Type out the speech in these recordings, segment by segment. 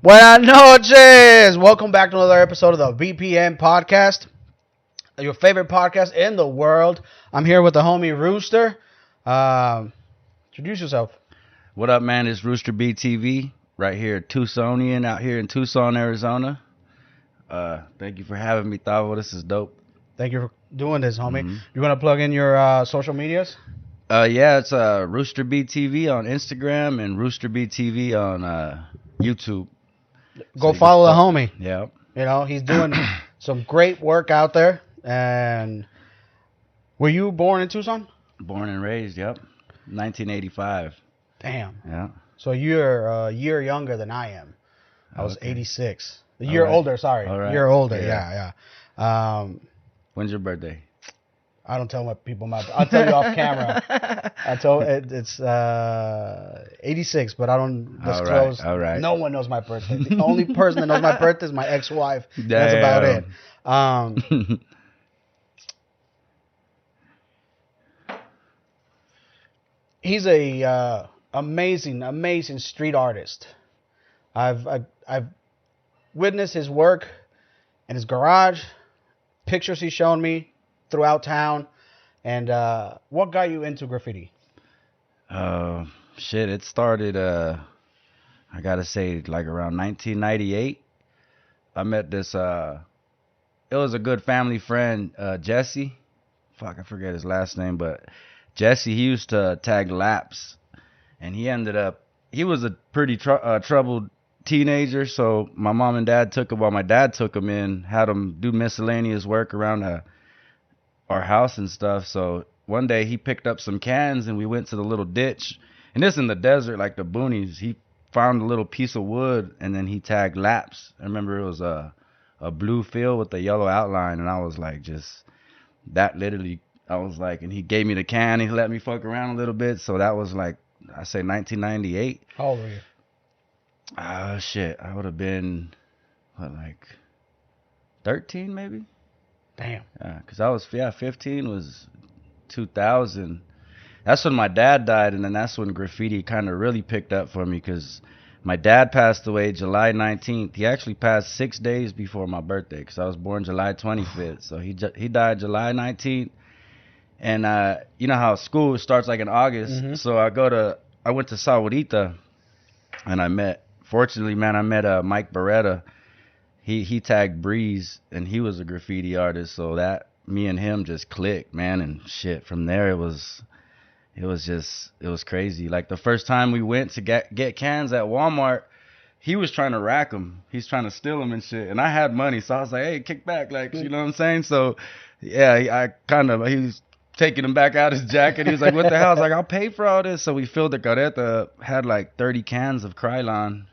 Buenas noches. Welcome back to another episode of the VPN podcast, your favorite podcast in the world. I'm here with the homie Rooster. Introduce yourself. What up, man? It's Rooster BTV right here, Tucsonian, out here in Tucson, Arizona. Thank you for having me, Thavo. This is dope. Thank you for doing this, homie. Mm-hmm. You want to plug in your social medias? Yeah, it's Rooster BTV on Instagram and Rooster BTV on YouTube. Go follow the homie. Yeah. You know, he's doing some great work out there. And were you born in Tucson? Born and raised, yep. 1985. Damn. Yeah. So you're a year younger than I am. I was Okay. 86. A year right. older, sorry. All right. Year older, Yeah. yeah. When's your birthday? I don't tell my people I'll tell you off camera. It's 86, but I don't disclose. All right. No one knows my birthday. The only person that knows my birthday is my ex-wife. That's about it. He's a amazing street artist. I've witnessed his work in his garage, pictures he's shown me throughout town. And what got you into graffiti? Shit, it started, I gotta say, like around 1998. I met this, it was a good family friend, Jesse. Fuck, I forget his last name, but Jesse, he used to tag laps. And he was a pretty troubled teenager, so my mom and dad took him, my dad took him in, had him do miscellaneous work around our house and stuff. So one day he picked up some cans and we went to the little ditch. And this in the desert, like the boonies. He found a little piece of wood and then he tagged laps. I remember it was a blue field with a yellow outline, and I was like, and he gave me the can. He let me fuck around a little bit. So that was like, I say 1998. How old were you? Shit, I would have been, like 13 maybe? Damn. Yeah, because 15 was 2000. That's when my dad died, and then that's when graffiti kind of really picked up for me, because my dad passed away July 19th. He actually passed 6 days before my birthday, because I was born July 25th. So he died July 19th. And you know how school starts like in August. Mm-hmm. So I went to Sahuarita, and I met Mike Beretta. He tagged Breeze, and he was a graffiti artist. So that me and him just clicked, man, and shit. From there it was crazy. Like the first time we went to get cans at Walmart, he was trying to rack them. He's trying to steal them and shit. And I had money, so I was like, hey, kick back, like, you know what I'm saying? So yeah, he was taking him back out his jacket. He was like, what the hell? I was like, I'll pay for all this. So we filled the careta, had like 30 cans of Krylon.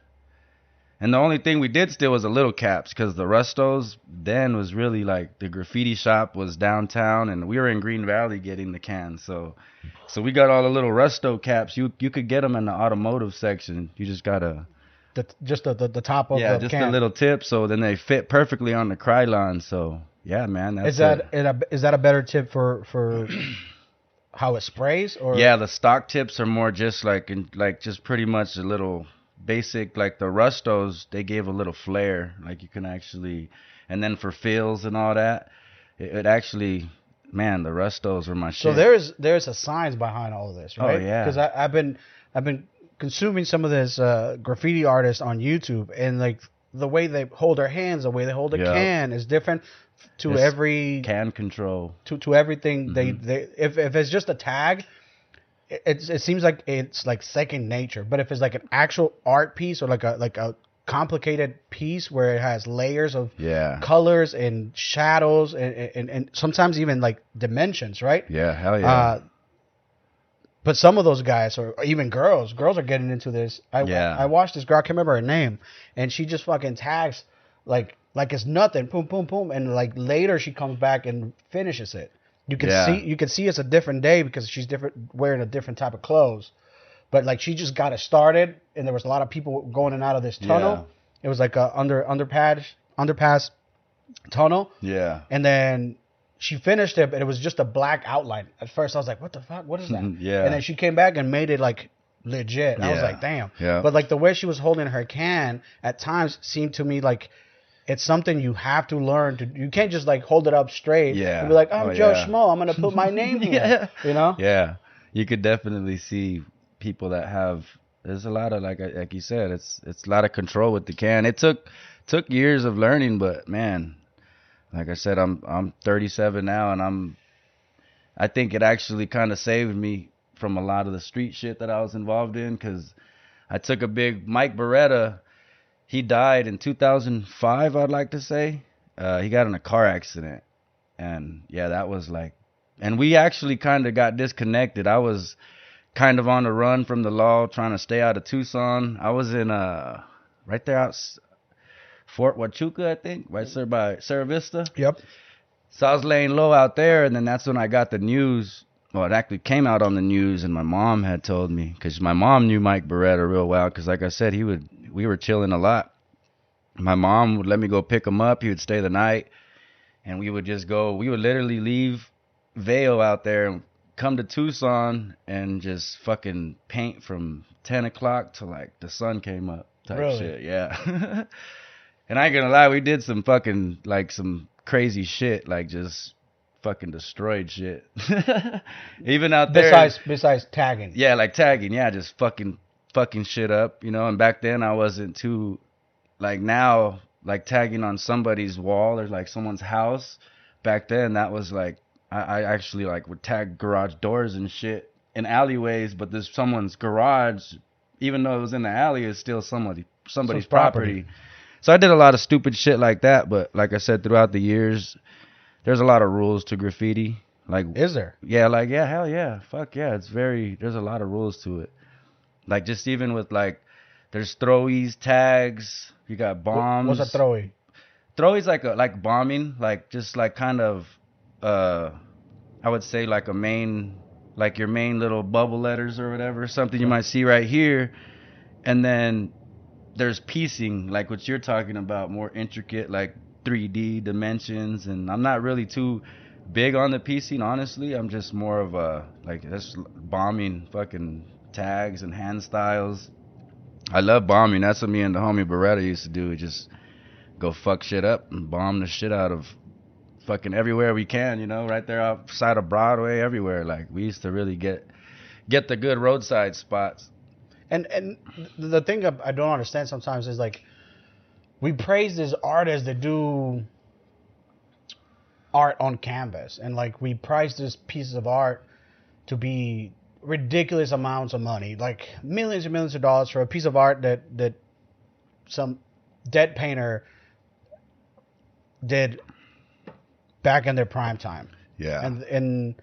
And the only thing we did steal was the little caps, because the Rustos then was really like, the graffiti shop was downtown, and we were in Green Valley getting the cans. So we got all the little Rusto caps. You could get them in the automotive section. You just gotta The top of the just can. a little tip. So then they fit perfectly on the Krylon. So yeah, man. Is that a better tip for how it sprays? Or yeah, the stock tips are more just just pretty much a little basic. Like the Rustos, they gave a little flair. Like you can actually, and then for fills and all that, it actually, man, the Rustos were my shit. So there's a science behind all of this, right? Oh yeah. Because I've been consuming some of this graffiti artists on YouTube, and like the way they hold their hands, the way they hold a can is different to It's every can control to everything. Mm-hmm. They if it's just a tag, it seems like it's like second nature. But if it's like an actual art piece or like a complicated piece where it has layers of colors and shadows and sometimes even like dimensions, right? Yeah, hell yeah. But some of those guys, or even girls are getting into this. I watched this girl, I can't remember her name, and she just fucking tags like it's nothing, boom, boom, boom, and like later she comes back and finishes it. You can see it's a different day because she's wearing a different type of clothes. But like she just got it started, and there was a lot of people going in and out of this tunnel. Yeah. It was like a underpass tunnel. Yeah. And then she finished it, but it was just a black outline. At first, I was like, "What the fuck? What is that?" Yeah. And then she came back and made it like legit. I was like, damn. Yeah. But like the way she was holding her can at times seemed to me like it's something you have to learn to. You can't just like hold it up straight. Yeah. And be like, I'm Joe Schmo. I'm gonna put my name here. You know? Yeah. You could definitely see people that have. There's a lot of like you said. It's a lot of control with the can. It took years of learning, but man, like I said, I'm 37 now, and I think it actually kind of saved me from a lot of the street shit that I was involved in, because I took a big Mike Beretta. He died in 2005, I'd like to say. He got in a car accident. And yeah, that was like, and we actually kind of got disconnected. I was kind of on the run from the law, trying to stay out of Tucson. I was in right there out Fort Huachuca, I think, right there by Cerro Vista. Yep. So I was laying low out there, and then that's when I got the news. Well, it actually came out on the news, and my mom had told me, because my mom knew Mike Beretta real well, because like I said, we were chilling a lot. My mom would let me go pick him up. He would stay the night, and we would just go. We would literally leave Vail out there and come to Tucson and just fucking paint from 10 o'clock till like the sun came up type really? Shit. Yeah. And I ain't gonna lie, we did some fucking, like, some crazy shit, like just fucking destroyed shit. Even out there. Besides tagging. Yeah, like tagging. Yeah, just fucking shit up, you know. And back then I wasn't too, like now, like tagging on somebody's wall or like someone's house. Back then that was like, I actually like would tag garage doors and shit in alleyways, but there's someone's garage, even though it was in the alley, is still somebody's property. So I did a lot of stupid shit like that, but like I said, throughout the years, there's a lot of rules to graffiti. Like, is there? Yeah, like, yeah, hell yeah. Fuck yeah. There's a lot of rules to it. Like, just even with, like, there's throwies, tags, you got bombs. What's a throwie? Throwies like bombing, like just like kind of, I would say like your main little bubble letters or whatever, something you might see right here. And then there's piecing, like what you're talking about, more intricate, like 3D dimensions. And I'm not really too big on the piecing, honestly. I'm just more of a, like, that's bombing fucking tags and hand styles. I love bombing. That's what me and the homie Beretta used to do. We just go fuck shit up and bomb the shit out of fucking everywhere we can, you know, right there outside of Broadway, everywhere. Like, we used to really get the good roadside spots. And the thing I don't understand sometimes is, like, we praise these artists that do art on canvas, and like we price these pieces of art to be ridiculous amounts of money, like millions and millions of dollars for a piece of art that some dead painter did back in their prime time. Yeah. And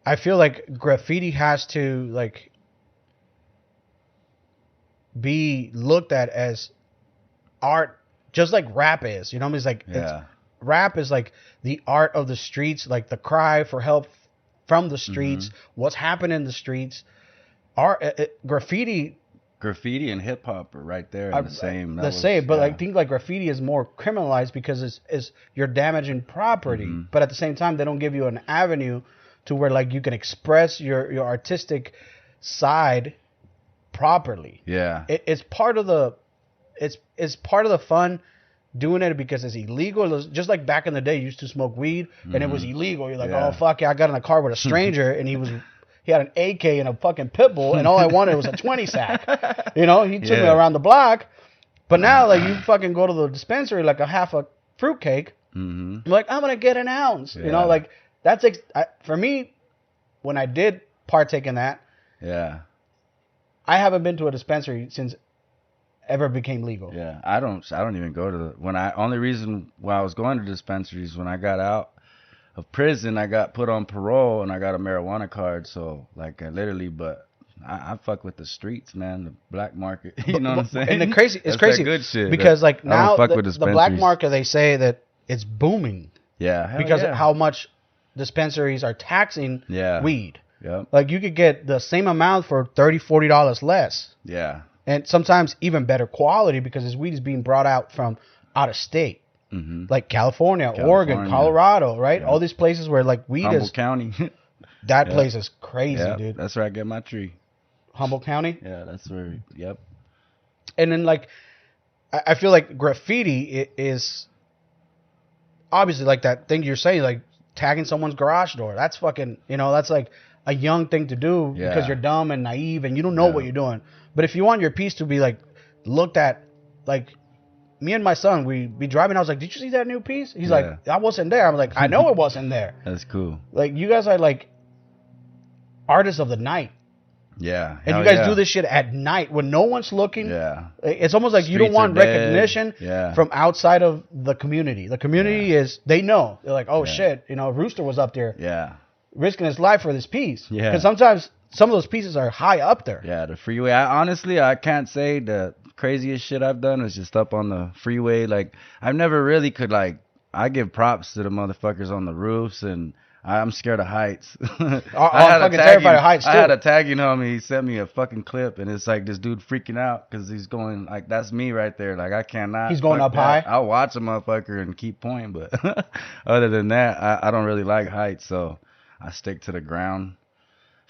I feel like graffiti has to, like, be looked at as art, just like rap is. You know what I mean? It's like, yeah. Rap is like the art of the streets, like the cry for help from the streets, what's happening in the streets. Graffiti and hip hop are right there in the same. The same, but I think like graffiti is more criminalized because it's you're damaging property, but at the same time they don't give you an avenue to where like you can express your artistic side properly. Yeah, it's part of the it's part of the fun. Doing it because it's illegal. It was just like back in the day, you used to smoke weed and it was illegal. You're like, oh fuck yeah, I got in a car with a stranger and he had an AK and a fucking pit bull and all I wanted was a 20 sack. You know, he took me around the block. But now, like, you fucking go to the dispensary like a half a fruitcake. You're like, I'm gonna get an ounce. You know, like that's for me. When I did partake in that, I haven't been to a dispensary since ever became legal. Yeah, I don't even go to only reason why I was going to dispensaries when I got out of prison, I got put on parole and I got a marijuana card. So like but I fuck with the streets, man, the black market. You know what I'm saying? And it's crazy good shit, because like now the black market, they say that it's booming. Yeah, because of how much dispensaries are taxing weed. Yeah, like you could get the same amount for $30-$40 less. Yeah. And sometimes even better quality because this weed is being brought out from out of state. Like California, Oregon, Colorado, right? All these places where like weed Humboldt County. That place is crazy, dude. That's where I get my tree. Humboldt County. Yeah, that's where. Yep. And then like, I feel like graffiti is obviously like that thing you're saying, like tagging someone's garage door. That's fucking, that's like a young thing to do because you're dumb and naive and you don't know what you're doing. But if you want your piece to be like looked at, like me and my son, we be driving. I was like, "Did you see that new piece?" He's like, "I wasn't there." I'm like, "I know it wasn't there." That's cool. Like you guys are like artists of the night. Yeah. And you guys do this shit at night when no one's looking. Yeah. It's almost like you don't want recognition from outside of the community. The community they know. They're like, oh shit, Rooster was up there. Yeah. Risking his life for this piece. Yeah. Because sometimes some of those pieces are high up there. Yeah, the freeway. I can't say the craziest shit I've done is just up on the freeway. Like, I've never really could, like, I give props to the motherfuckers on the roofs, and I'm scared of heights. I'm fucking terrified of heights, too. I had a tagging homie. He sent me a fucking clip, and it's like this dude freaking out because he's going, like, that's me right there. Like, I cannot. He's going up high? I'll watch a motherfucker and keep pointing, but other than that, I don't really like heights, so I stick to the ground.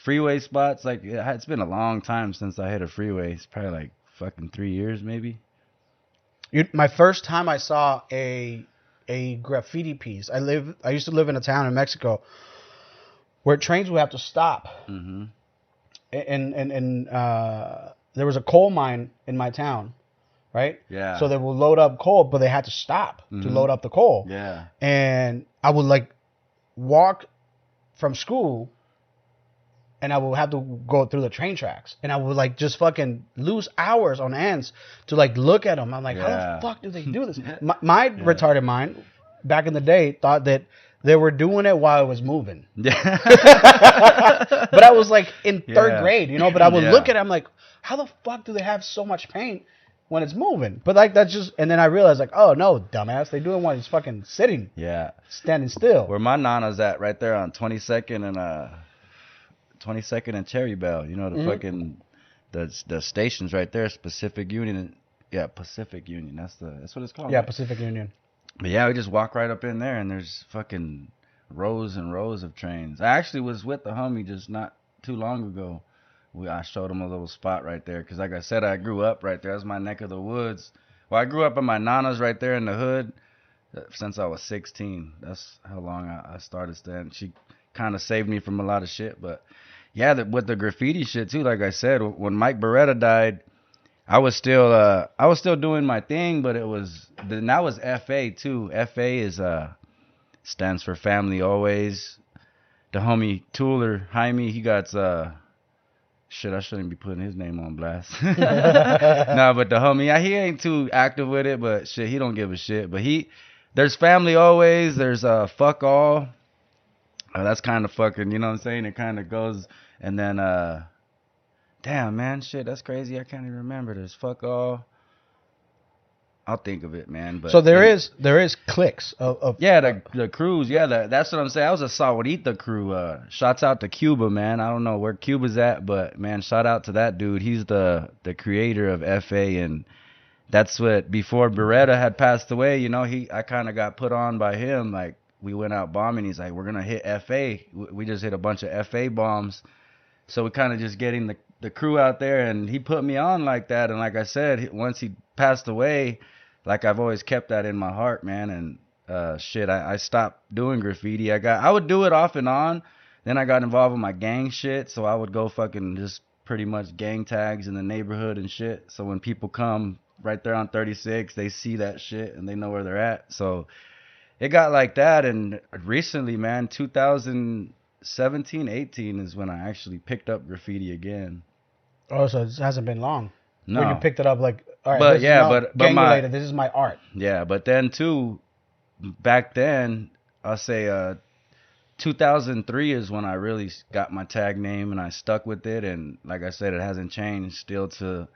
Freeway spots, like, it's been a long time since I hit a freeway. It's probably like fucking 3 years, maybe. My first time I saw a graffiti piece. I used to live in a town in Mexico where trains would have to stop. Mm-hmm. And there was a coal mine in my town, right? Yeah. So they would load up coal, but they had to stop to load up the coal. Yeah. And I would like walk from school, and I would have to go through the train tracks, and I would like just fucking lose hours on ends to like look at them. I'm like, how the fuck do they do this? My retarded mind back in the day thought that they were doing it while it was moving. Yeah. But I was like in third grade, but I would look at it, I'm like, how the fuck do they have so much paint when it's moving? But like that's just, and then I realized like, oh no, dumbass, they do it while he's fucking sitting. Yeah. Standing still. Where my nana's at, right there on 22nd and Cherry Bell, the fucking the stations right there, Pacific Union. Yeah, Pacific Union. That's what it's called. Yeah, right? Pacific Union. But yeah, we just walk right up in there, and there's fucking rows and rows of trains. I actually was with the homie just not too long ago. I showed him a little spot right there because, like I said, I grew up right there. That's my neck of the woods. Well, I grew up in my nana's right there in the hood since I was 16. That's how long I started staying. She kind of saved me from a lot of shit, but. Yeah, with the graffiti shit too. Like I said, when Mike Beretta died, I was still doing my thing, but that was FA too. FA stands for Family Always. The homie Tooler Jaime, he got shit. I shouldn't be putting his name on blast. Nah, but the homie, he ain't too active with it, but shit, he don't give a shit. But there's Family Always. There's Fuck All. That's kind of fucking, you know what I'm saying? It kind of goes, and then, damn, man, shit, that's crazy. I can't even remember. There's Fuck All. I'll think of it, man. But so there is cliques of the crews. Yeah, that's what I'm saying. I was a Sawarita crew. Shouts out to Cuba, man. I don't know where Cuba's at, but man, shout out to that dude. He's the creator of FA, and that's what, before Beretta had passed away, I kind of got put on by him, like. We went out bombing. He's like, we're going to hit FA. We just hit a bunch of FA bombs. So we kind of just getting the crew out there. And he put me on like that. And like I said, once he passed away, like I've always kept that in my heart, man. And I stopped doing graffiti. I would do it off and on. Then I got involved with my gang shit. So I would go fucking just pretty much gang tags in the neighborhood and shit. So when people come right there on 36, they see that shit and they know where they're at. So... it got like that, and recently, man, 2017, 18 is when I actually picked up graffiti again. Oh, so it hasn't been long. No. When you picked it up, like, all right, but this is my art. Yeah, but then too, back then, I'll say 2003 is when I really got my tag name, and I stuck with it, and like I said, it hasn't changed still to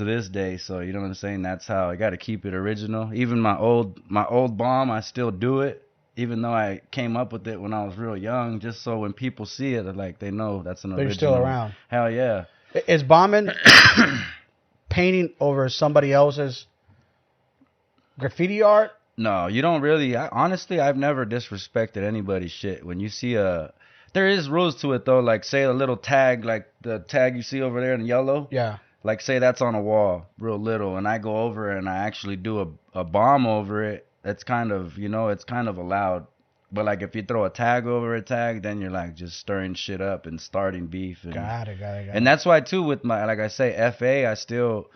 this day. So you know what I'm saying? That's how I got to keep it original. Even my old bomb, I still do it, even though I came up with it when I was real young, just so when people see it, like they know that's an original. You're still around. Hell yeah. Is bombing painting over somebody else's graffiti art? No, you don't really. Honestly, I've never disrespected anybody's shit. When you see There is rules to it though. Like say a little tag, like the tag you see over there in yellow. Yeah. Like say that's on a wall, real little, and I go over and I actually do a bomb over it. That's kind of, it's kind of allowed. But like if you throw a tag over a tag, then you're like just stirring shit up and starting beef. And, got it. And that's why too with my, like I say, FA, I still,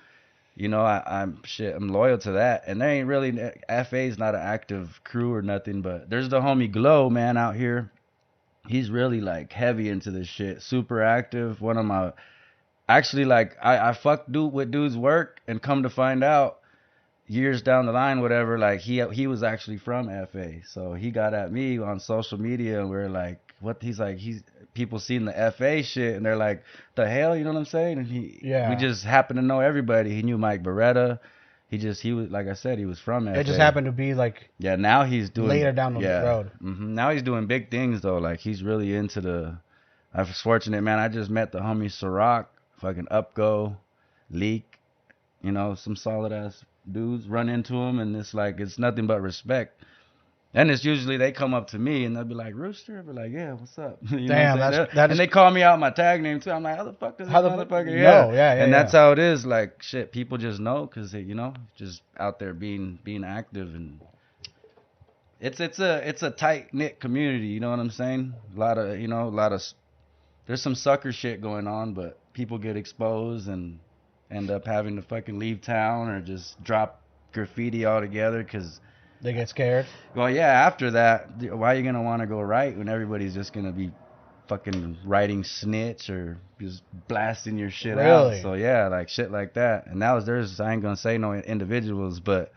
I'm loyal to that. And there ain't really, FA is not an active crew or nothing. But there's the homie Glow, man, out here. He's really like heavy into this shit, super active. One of my Actually, like, I fucked with dude's work, and come to find out, years down the line, whatever, like, he was actually from FA. So he got at me on social media, and we're like, what? He's like, people seen the FA shit, and they're like, the hell, you know what I'm saying? And we just happened to know everybody. He knew Mike Beretta. He was, like I said, he was from FA. It just happened to be, like, yeah, now he's doing, later down the road. Mm-hmm. Now he's doing big things, though. Like, he's really into I was fortunate, man. I just met the homie Ciroc. Fucking Upgo, Leak, some solid ass dudes. Run into them, and it's like, it's nothing but respect. And it's usually they come up to me and they'll be like, Rooster? I'll be like, yeah, what's up? Damn, and they call me out my tag name too. I'm like, how the fuck does this motherfucker? Yeah. And that's how it is. Like, shit, people just know because they, just out there being active, and it's a tight knit community. You know what I'm saying? A lot of there's some sucker shit going on, but people get exposed and end up having to fucking leave town or just drop graffiti altogether because they get scared. Well, yeah, after that, why are you going to want to go right when everybody's just going to be fucking writing snitch or just blasting your shit out? So, yeah, like shit like that. And I ain't going to say no individuals, but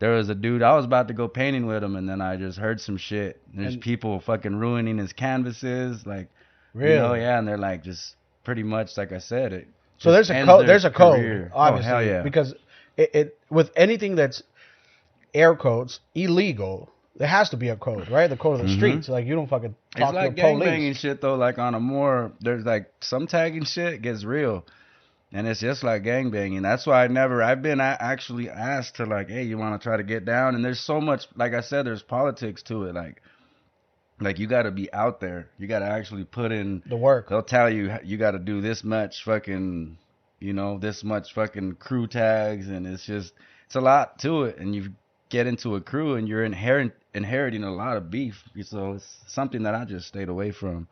there was a dude, I was about to go painting with him, and then I just heard some shit. There's people fucking ruining his canvases, like, really? Yeah, and they're like just pretty much, like I said, so there's a code. There's a code, obviously. Oh, hell yeah. Because it with anything that's air quotes illegal, there has to be a code, right? The code of the streets. Like, you don't fucking talk to the police. It's like gangbanging shit though. Like on a more, there's like some tagging shit gets real, and it's just like gangbanging. That's why I've been actually asked to, like, hey, you want to try to get down? And there's so much, like I said, there's politics to it. Like you got to be out there. You got to actually put in the work. They'll tell you got to do this much fucking, this much fucking crew tags, and it's a lot to it. And you get into a crew, and you're inheriting a lot of beef. So it's something that I just stayed away from.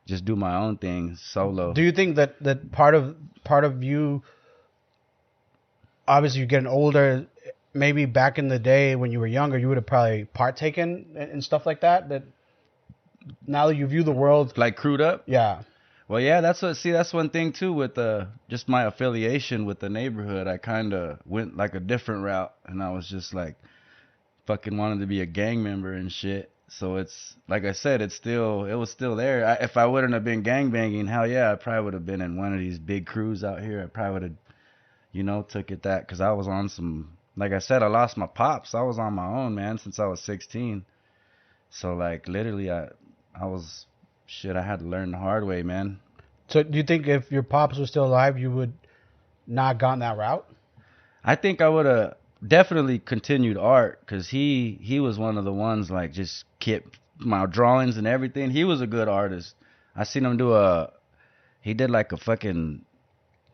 Just do my own thing solo. Do you think that part of you, obviously you're getting older, maybe back in the day when you were younger, you would have probably partaken in stuff like that? That now that you view the world like crewed up? Yeah. Well, yeah, that's one thing too with just my affiliation with the neighborhood. I kind of went like a different route, and I was just like fucking wanted to be a gang member and shit. So it's like I said, it was still there. If I wouldn't have been gangbanging, hell yeah, I probably would have been in one of these big crews out here. I probably would have, took it that, because I was on some, like I said, I lost my pops. I was on my own, man, since I was 16. So like literally, I was, I had to learn the hard way, man. So do you think if your pops was still alive, you would not gone that route? I think I would have definitely continued art, because he was one of the ones, like, just kept my drawings and everything. He was a good artist. I seen him he did like a fucking,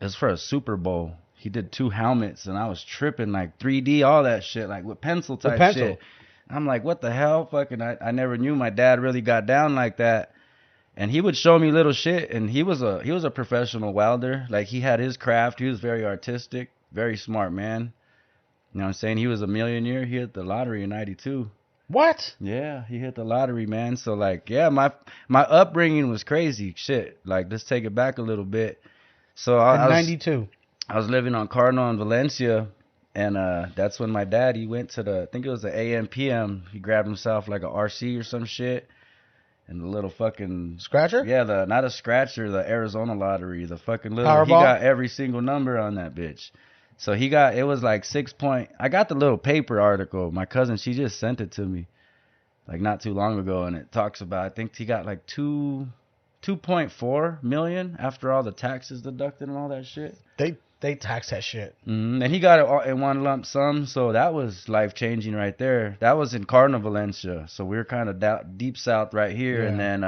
it was for a Super Bowl. He did 2 helmets, and I was tripping, like 3D, all that shit, like with pencil type shit. I'm like, what the hell? Fucking, I never knew my dad really got down like that. And he would show me little shit, and he was a professional welder. Like, he had his craft. He was very artistic, very smart man. You know what I'm saying? He was a millionaire. He hit the lottery in 92. What? Yeah, he hit the lottery, man. So, like, yeah, my upbringing was crazy. Shit. Like, let's take it back a little bit. So I was 92. I was living on Cardinal in Valencia, and that's when my dad, he went to I think it was the AM PM. He grabbed himself like a RC or some shit. And the little fucking scratcher? Yeah, not a scratcher, the Arizona lottery, the fucking little Powerball? He got every single number on that bitch. So it was like 6 point. I got the little paper article. My cousin, she just sent it to me like not too long ago, and it talks about, I think he got like 2.4 million after all the taxes deducted and all that shit. they tax that shit. And he got it in one lump sum, so that was life changing right there. That was in Cardinal, Valencia, so we were kind of deep south right here. And then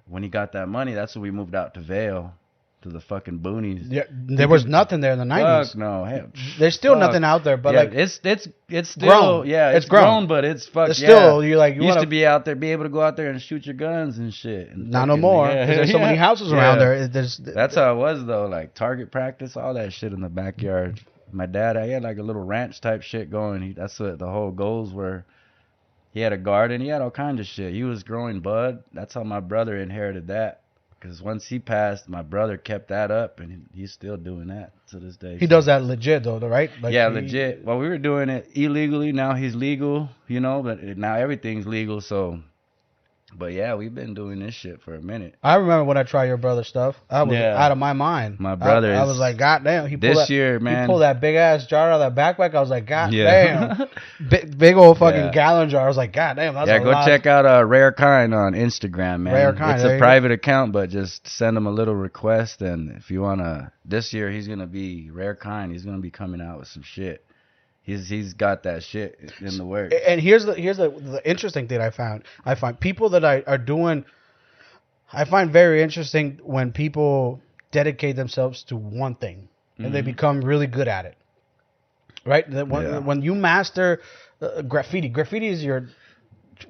when he got that money, that's when we moved out to Vail, to the fucking boonies. Yeah, there was nothing there in the 90s. Fuck no. There's still nothing out there, but like it's still grown. it's grown, but it's still you're like you used to be out there, be able to go out there and shoot your guns and shit. And not no more. There's so many houses around there. That's how it was though. Like target practice, all that shit in the backyard. My dad, he had like a little ranch type shit going. That's what the whole goals were. He had a garden. He had all kinds of shit. He was growing bud. That's how my brother inherited that. Because once he passed, my brother kept that up, and he's still doing that to this day. He does that legit, though, right? Like legit. Well, we were doing it illegally. Now he's legal, but now everything's legal, so... But yeah, we've been doing this shit for a minute. I remember when I tried your brother's stuff. I was out of my mind. My brother I was like, God damn. He pulled that big ass jar out of that backpack. I was like, God damn. Big old fucking gallon jar. I was like, God damn. That's a lot. Check out Rare Kind on Instagram, man. Rare Kind. It's a private account, but just send him a little request. And if you want to, this year he's going to be Rare Kind. He's going to be coming out with some shit. He's got that shit in the works. And here's the interesting thing I find people that are doing. I find very interesting when people dedicate themselves to one thing and they become really good at it. Right? When you master graffiti is your.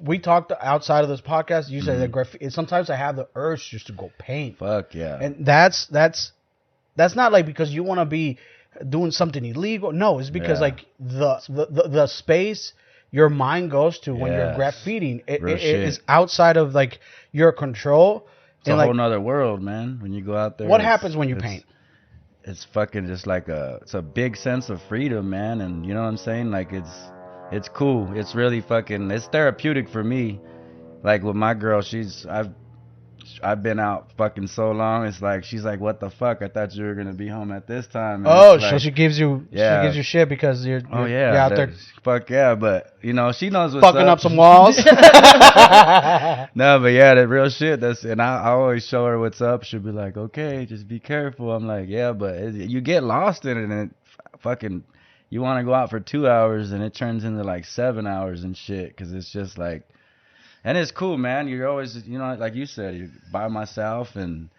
We talked outside of this podcast. You said that graffiti. Sometimes I have the urge just to go paint. Fuck yeah. And that's not like because you want to be doing something illegal. No, it's because like the space your mind goes to when you're graffitiing, it is outside of like your control. It's a whole nother world, man. When you go out there, what happens when you paint? It's fucking just like it's a big sense of freedom, man. And you know what I'm saying? Like it's cool. It's really fucking. It's therapeutic for me. Like with my girl, I've been out fucking so long. It's like she's like, "What the fuck? I thought you were gonna be home at this time." And so she gives you shit because you're out there. Fuck yeah, but she knows what's fucking up some walls. No, but that real shit. And I always show her what's up. She'll be like, "Okay, just be careful." I'm like, "Yeah," but you get lost in it, and fucking you want to go out for 2 hours, and it turns into like 7 hours and shit because it's just like. And it's cool, man. You're always, like you said, you're by myself and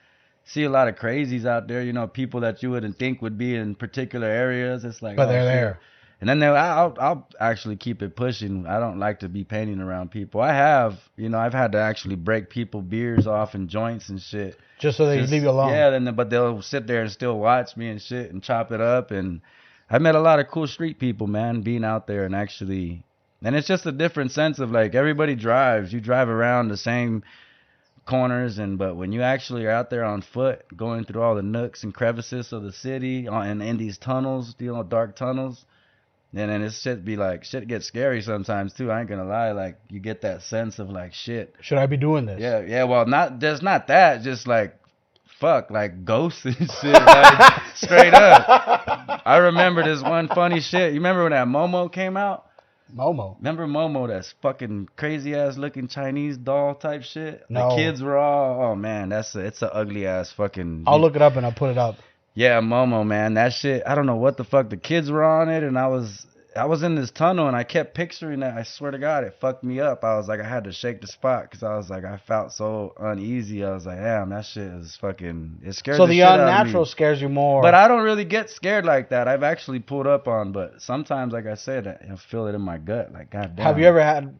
see a lot of crazies out there. People that you wouldn't think would be in particular areas. It's like, but they're there. And then I'll actually keep it pushing. I don't like to be painting around people. I have, I've had to actually break people beers off and joints and shit. Just so they leave you alone. Yeah, but they'll sit there and still watch me and shit and chop it up. And I met a lot of cool street people, man, being out there and actually... And it's just a different sense of like everybody drives. You drive around the same corners, but when you actually are out there on foot, going through all the nooks and crevices of the city, and in these tunnels, dark tunnels, and then shit gets scary sometimes too. I ain't gonna lie, like you get that sense of like shit. Should I be doing this? Yeah. Well, not that. Just like fuck, like ghosts and shit, like straight up. I remember this one funny shit. You remember when that Momo came out? Momo. Remember Momo, that fucking crazy ass looking Chinese doll type shit? No. The kids were all, oh man, it's a ugly ass fucking. I'll look it up and I'll put it up. Yeah, Momo, man, that shit. I don't know what the fuck. The kids were on it, and I was in this tunnel, and I kept picturing that. I swear to God, it fucked me up. I was like, I had to shake the spot because I was like, I felt so uneasy. I was like, damn, that shit is fucking. It scares. So the unnatural scares you more. But I don't really get scared like that. I've actually pulled up on, but sometimes, like I said, I feel it in my gut. Like, God damn. Have you ever had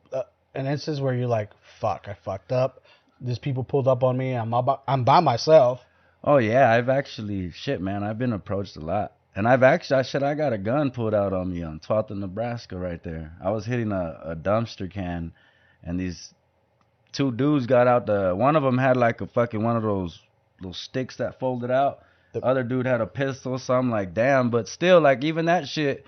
an instance where you're like, fuck, I fucked up. These people pulled up on me. I'm by myself. Oh yeah, I've actually man. I've been approached a lot. And I got a gun pulled out on me on 12th and Nebraska right there. I was hitting a dumpster can, and these two dudes got out. One of them had like a fucking one of those sticks that folded out. The other dude had a pistol, so I'm like, damn. But still, like, even that shit,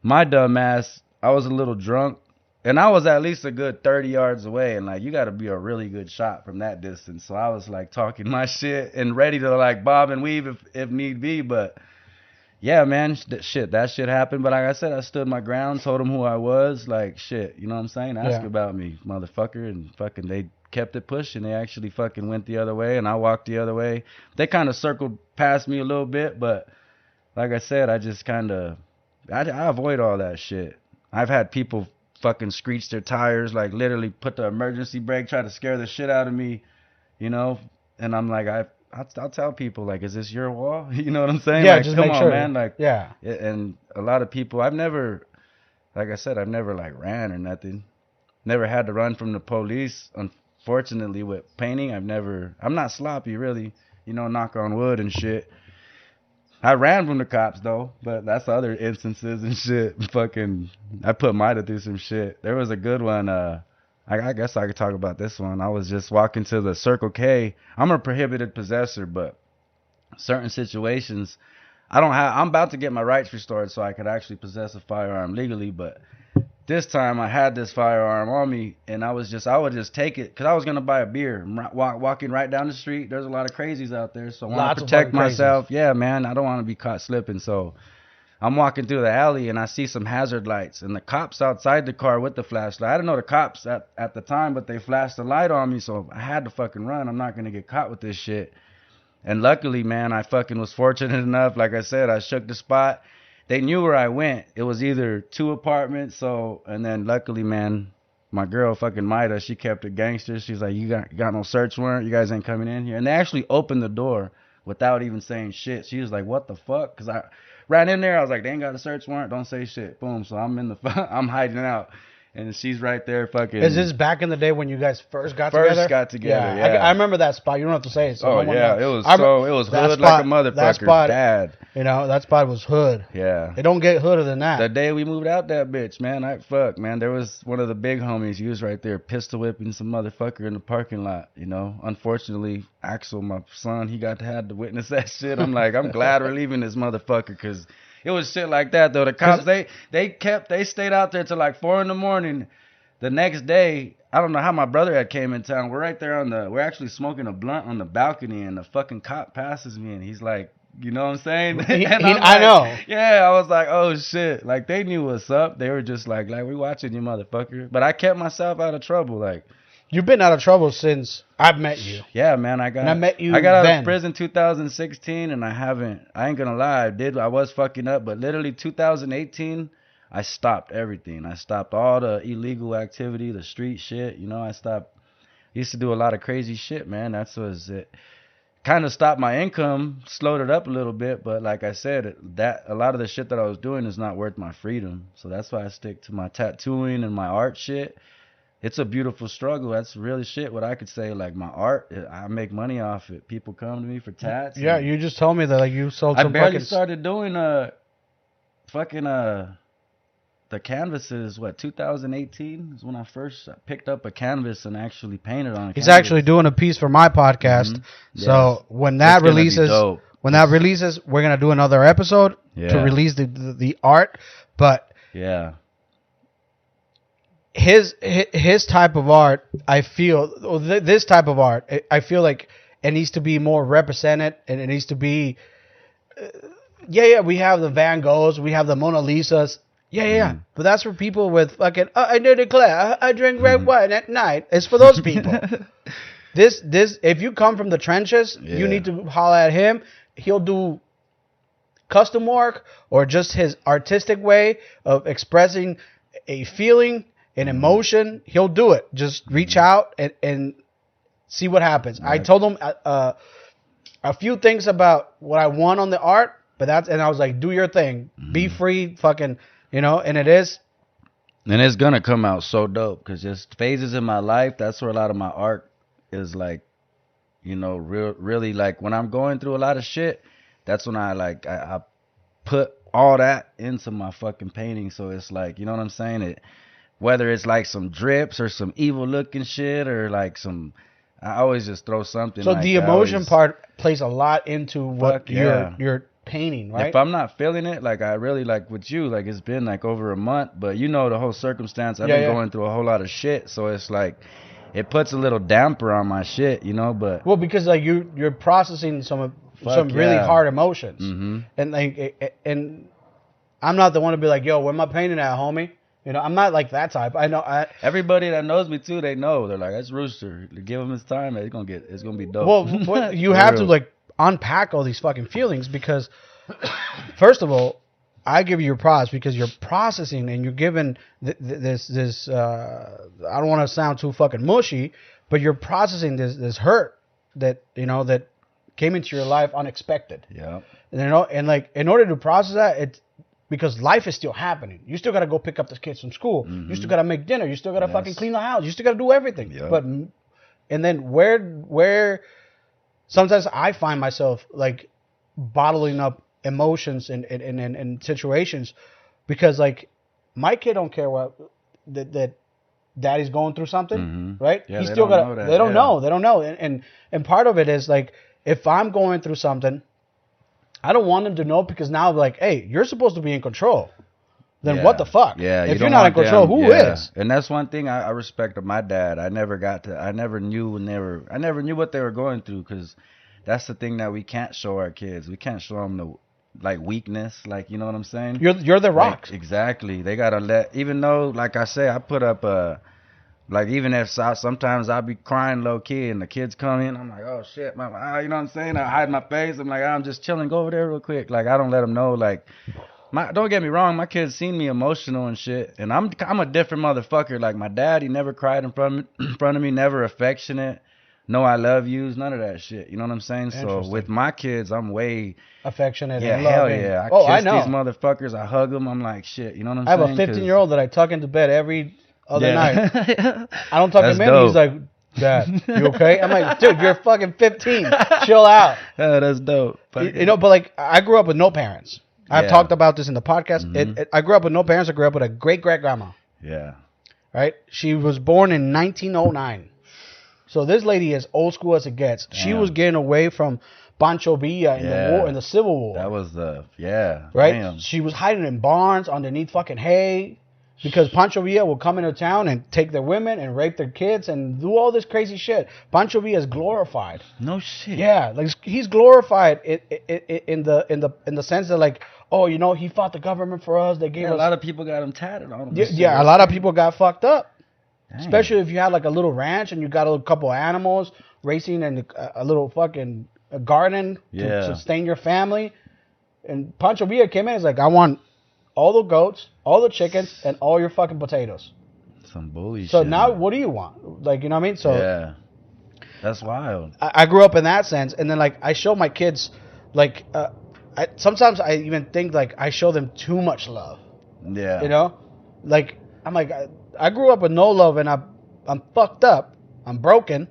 my dumb ass, I was a little drunk, and I was at least a good 30 yards away, and like, you got to be a really good shot from that distance. So I was like talking my shit and ready to like bob and weave if need be, but... Yeah, man, that shit happened. But like I said, I stood my ground, told them who I was. Like, shit, you know what I'm saying? Ask about me, motherfucker. And fucking they kept it pushing. They actually fucking went the other way, and I walked the other way. They kind of circled past me a little bit, but like I said, I just kind of, I avoid all that shit. I've had people fucking screech their tires, like literally put the emergency brake, try to scare the shit out of me, you know? And I'm like, I'll tell people, like, is this your wall? You know what I'm saying? Yeah, like, just come make on, sure. man. Like, yeah. And a lot of people, I've never, like I said, I've never like ran or nothing. Never had to run from the police. Unfortunately, with painting, I'm not sloppy, really. You know, knock on wood and shit. I ran from the cops though, but that's other instances and shit. Fucking, I put Mida through some shit. There was a good one. I guess I could talk about this one. I was just walking to the Circle K. I'm a prohibited possessor, but certain situations, I'm about to get my rights restored so I could actually possess a firearm legally, but this time I had this firearm on me, and I would just take it because I was gonna buy a beer. Walking right down the street, there's a lot of crazies out there, so I want to protect myself. Crazies. Yeah, man, I don't want to be caught slipping. So I'm walking through the alley, and I see some hazard lights, and the cops outside the car with the flashlight. I didn't know the cops at the time, but they flashed the light on me, so I had to fucking run. I'm not gonna get caught with this shit. And luckily, man, I fucking was fortunate enough. Like I said, I shook the spot. They knew where I went. It was either 2 apartments, and then luckily, man, my girl fucking Mida, she kept it gangster. She's like, you got no search warrant? You guys ain't coming in here? And they actually opened the door without even saying shit. She was like, what the fuck? Because I ran in there. I was like, they ain't got a search warrant. Don't say shit. Boom. So I'm hiding out. And she's right there fucking... Is this back in the day when you guys first got together? First got together, yeah. I remember that spot. You don't have to say it. So oh, yeah. It was hood spot, like a motherfucker. That spot, bad. You know, that spot was hood. Yeah. It don't get hooder than that. The day we moved out that bitch, man, man. There was one of the big homies. He was right there pistol whipping some motherfucker in the parking lot, you know. Unfortunately, Axel, my son, he had to witness that shit. I'm like, I'm glad we're leaving this motherfucker because it was shit like that, though. The cops, they stayed out there till like 4 a.m. The next day, I don't know how my brother had came in town. We're right there we're actually smoking a blunt on the balcony, and the fucking cop passes me, and he's like, you know what I'm saying? I know. Yeah, I was like, oh shit. Like, they knew what's up. They were just like, we watching you, motherfucker. But I kept myself out of trouble. Like, you've been out of trouble since I've met you. Yeah, man. I got out of prison 2016, and I ain't gonna lie, I was fucking up, but literally 2018, I stopped everything. I stopped all the illegal activity, the street shit. You know, I used to do a lot of crazy shit, man. That's was it. Kind of stopped my income, slowed it up a little bit, but like I said, that a lot of the shit that I was doing is not worth my freedom. So that's why I stick to my tattooing and my art shit. It's a beautiful struggle. That's really shit. What I could say, like my art, I make money off it. People come to me for tats. Yeah, you just told me that like you sold some. I barely started doing the canvases, 2018 is when I first picked up a canvas and actually painted on it. He's actually doing a piece for my podcast. Mm-hmm. So yes. When that releases, we're going to do another episode to release the art. But yeah, his type of art, I feel, this type of art, I feel like it needs to be more represented, and it needs to be, we have the Van Goghs, we have the Mona Lisas. Yeah. But that's for people with fucking, I declare, I drink red wine at night. It's for those people. This, if you come from the trenches, you need to holler at him. He'll do custom work or just his artistic way of expressing a feeling, an emotion. He'll do it. Just reach out and see what happens. Right. I told him a few things about what I want on the art, and I was like, do your thing. Be free, fucking... You know, and it is. And it's going to come out so dope because just phases in my life, that's where a lot of my art is like, you know, really like when I'm going through a lot of shit, that's when I put all that into my fucking painting. So it's like, you know what I'm saying? Whether it's like some drips or some evil looking shit or like I always just throw something. So like the emotion part plays a lot into what you're painting, right? If I'm not feeling it, like I really like with you, like it's been like over a month, but you know the whole circumstance, I've been going through a whole lot of shit, so it's like it puts a little damper on my shit, you know. But well, because like you're processing some really hard emotions, and like and I'm not the one to be like, yo, where am I painting at, homie? You know, I'm not like that type. I know everybody that knows me too, they know. They're like, that's Rooster. Give him his time, it's gonna be dope. Well, you have to like unpack all these fucking feelings because first of all, I give you your props because you're processing and you're given this. I don't want to sound too fucking mushy, but you're processing this hurt that that came into your life unexpected. Yeah. And like in order to process that, it's because life is still happening. You still got to go pick up the kids from school. You still got to make dinner. You still got to fucking clean the house. You still got to do everything. Yep. But and then where sometimes I find myself like bottling up emotions in situations because like my kid don't care what that daddy's going through something, right? Yeah, He's still got they don't know and part of it is like if I'm going through something, I don't want them to know because now like, hey, you're supposed to be in control. Then what the fuck? Yeah, if you're not in control, who is? And that's one thing I respect of my dad. I never knew what they were going through because that's the thing that we can't show our kids. We can't show them the like weakness, like you know what I'm saying. You're the rock. Like, exactly. They gotta even though, like I say, I put up like even if sometimes I'll be crying low key and the kids come in, I'm like, oh shit, mama, you know what I'm saying? I hide my face. I'm like, I'm just chilling. Go over there real quick. Like I don't let them know. Like, don't get me wrong, my kids seen me emotional and shit, and I'm a different motherfucker. Like my dad, he never cried in front of me, never affectionate. No, I love yous, none of that shit. You know what I'm saying? So with my kids, I'm way affectionate. Yeah, and hell loving. yeah. I kiss know these motherfuckers. I hug them. I'm like, shit. You know what I'm saying? saying? I have a 15-year-old that I tuck into bed every other night. I don't tuck him in. Dope. He's like, Dad, you okay? I'm like, dude, you're fucking 15. Chill out. Yeah, that's dope. You know, but like, I grew up with no parents. I've talked about this in the podcast. I grew up with no parents. I grew up with a great-great-grandma. Yeah. Right? She was born in 1909. So this lady is old school as it gets. Damn. She was getting away from Pancho Villa in the war, in the Civil War. That was right. Damn. She was hiding in barns underneath fucking hay because Pancho Villa will come into town and take their women and rape their kids and do all this crazy shit. Pancho Villa is glorified. No shit. Yeah, like he's glorified in the sense that like, oh, you know, he fought the government for us. They gave us a lot of people got him tatted on him. Yeah, a lot of people got fucked up. Dang. Especially if you had like a little ranch and you got a couple animals racing in a little fucking garden to sustain your family. And Pancho Villa came in and was like, I want all the goats, all the chickens, and all your fucking potatoes. Some bullshit. So now what do you want? Like, you know what I mean? So yeah. That's wild. I grew up in that sense. And then like I show my kids like sometimes I even think like I show them too much love. Yeah. You know? Like I'm like I grew up with no love and I'm fucked up. I'm broken.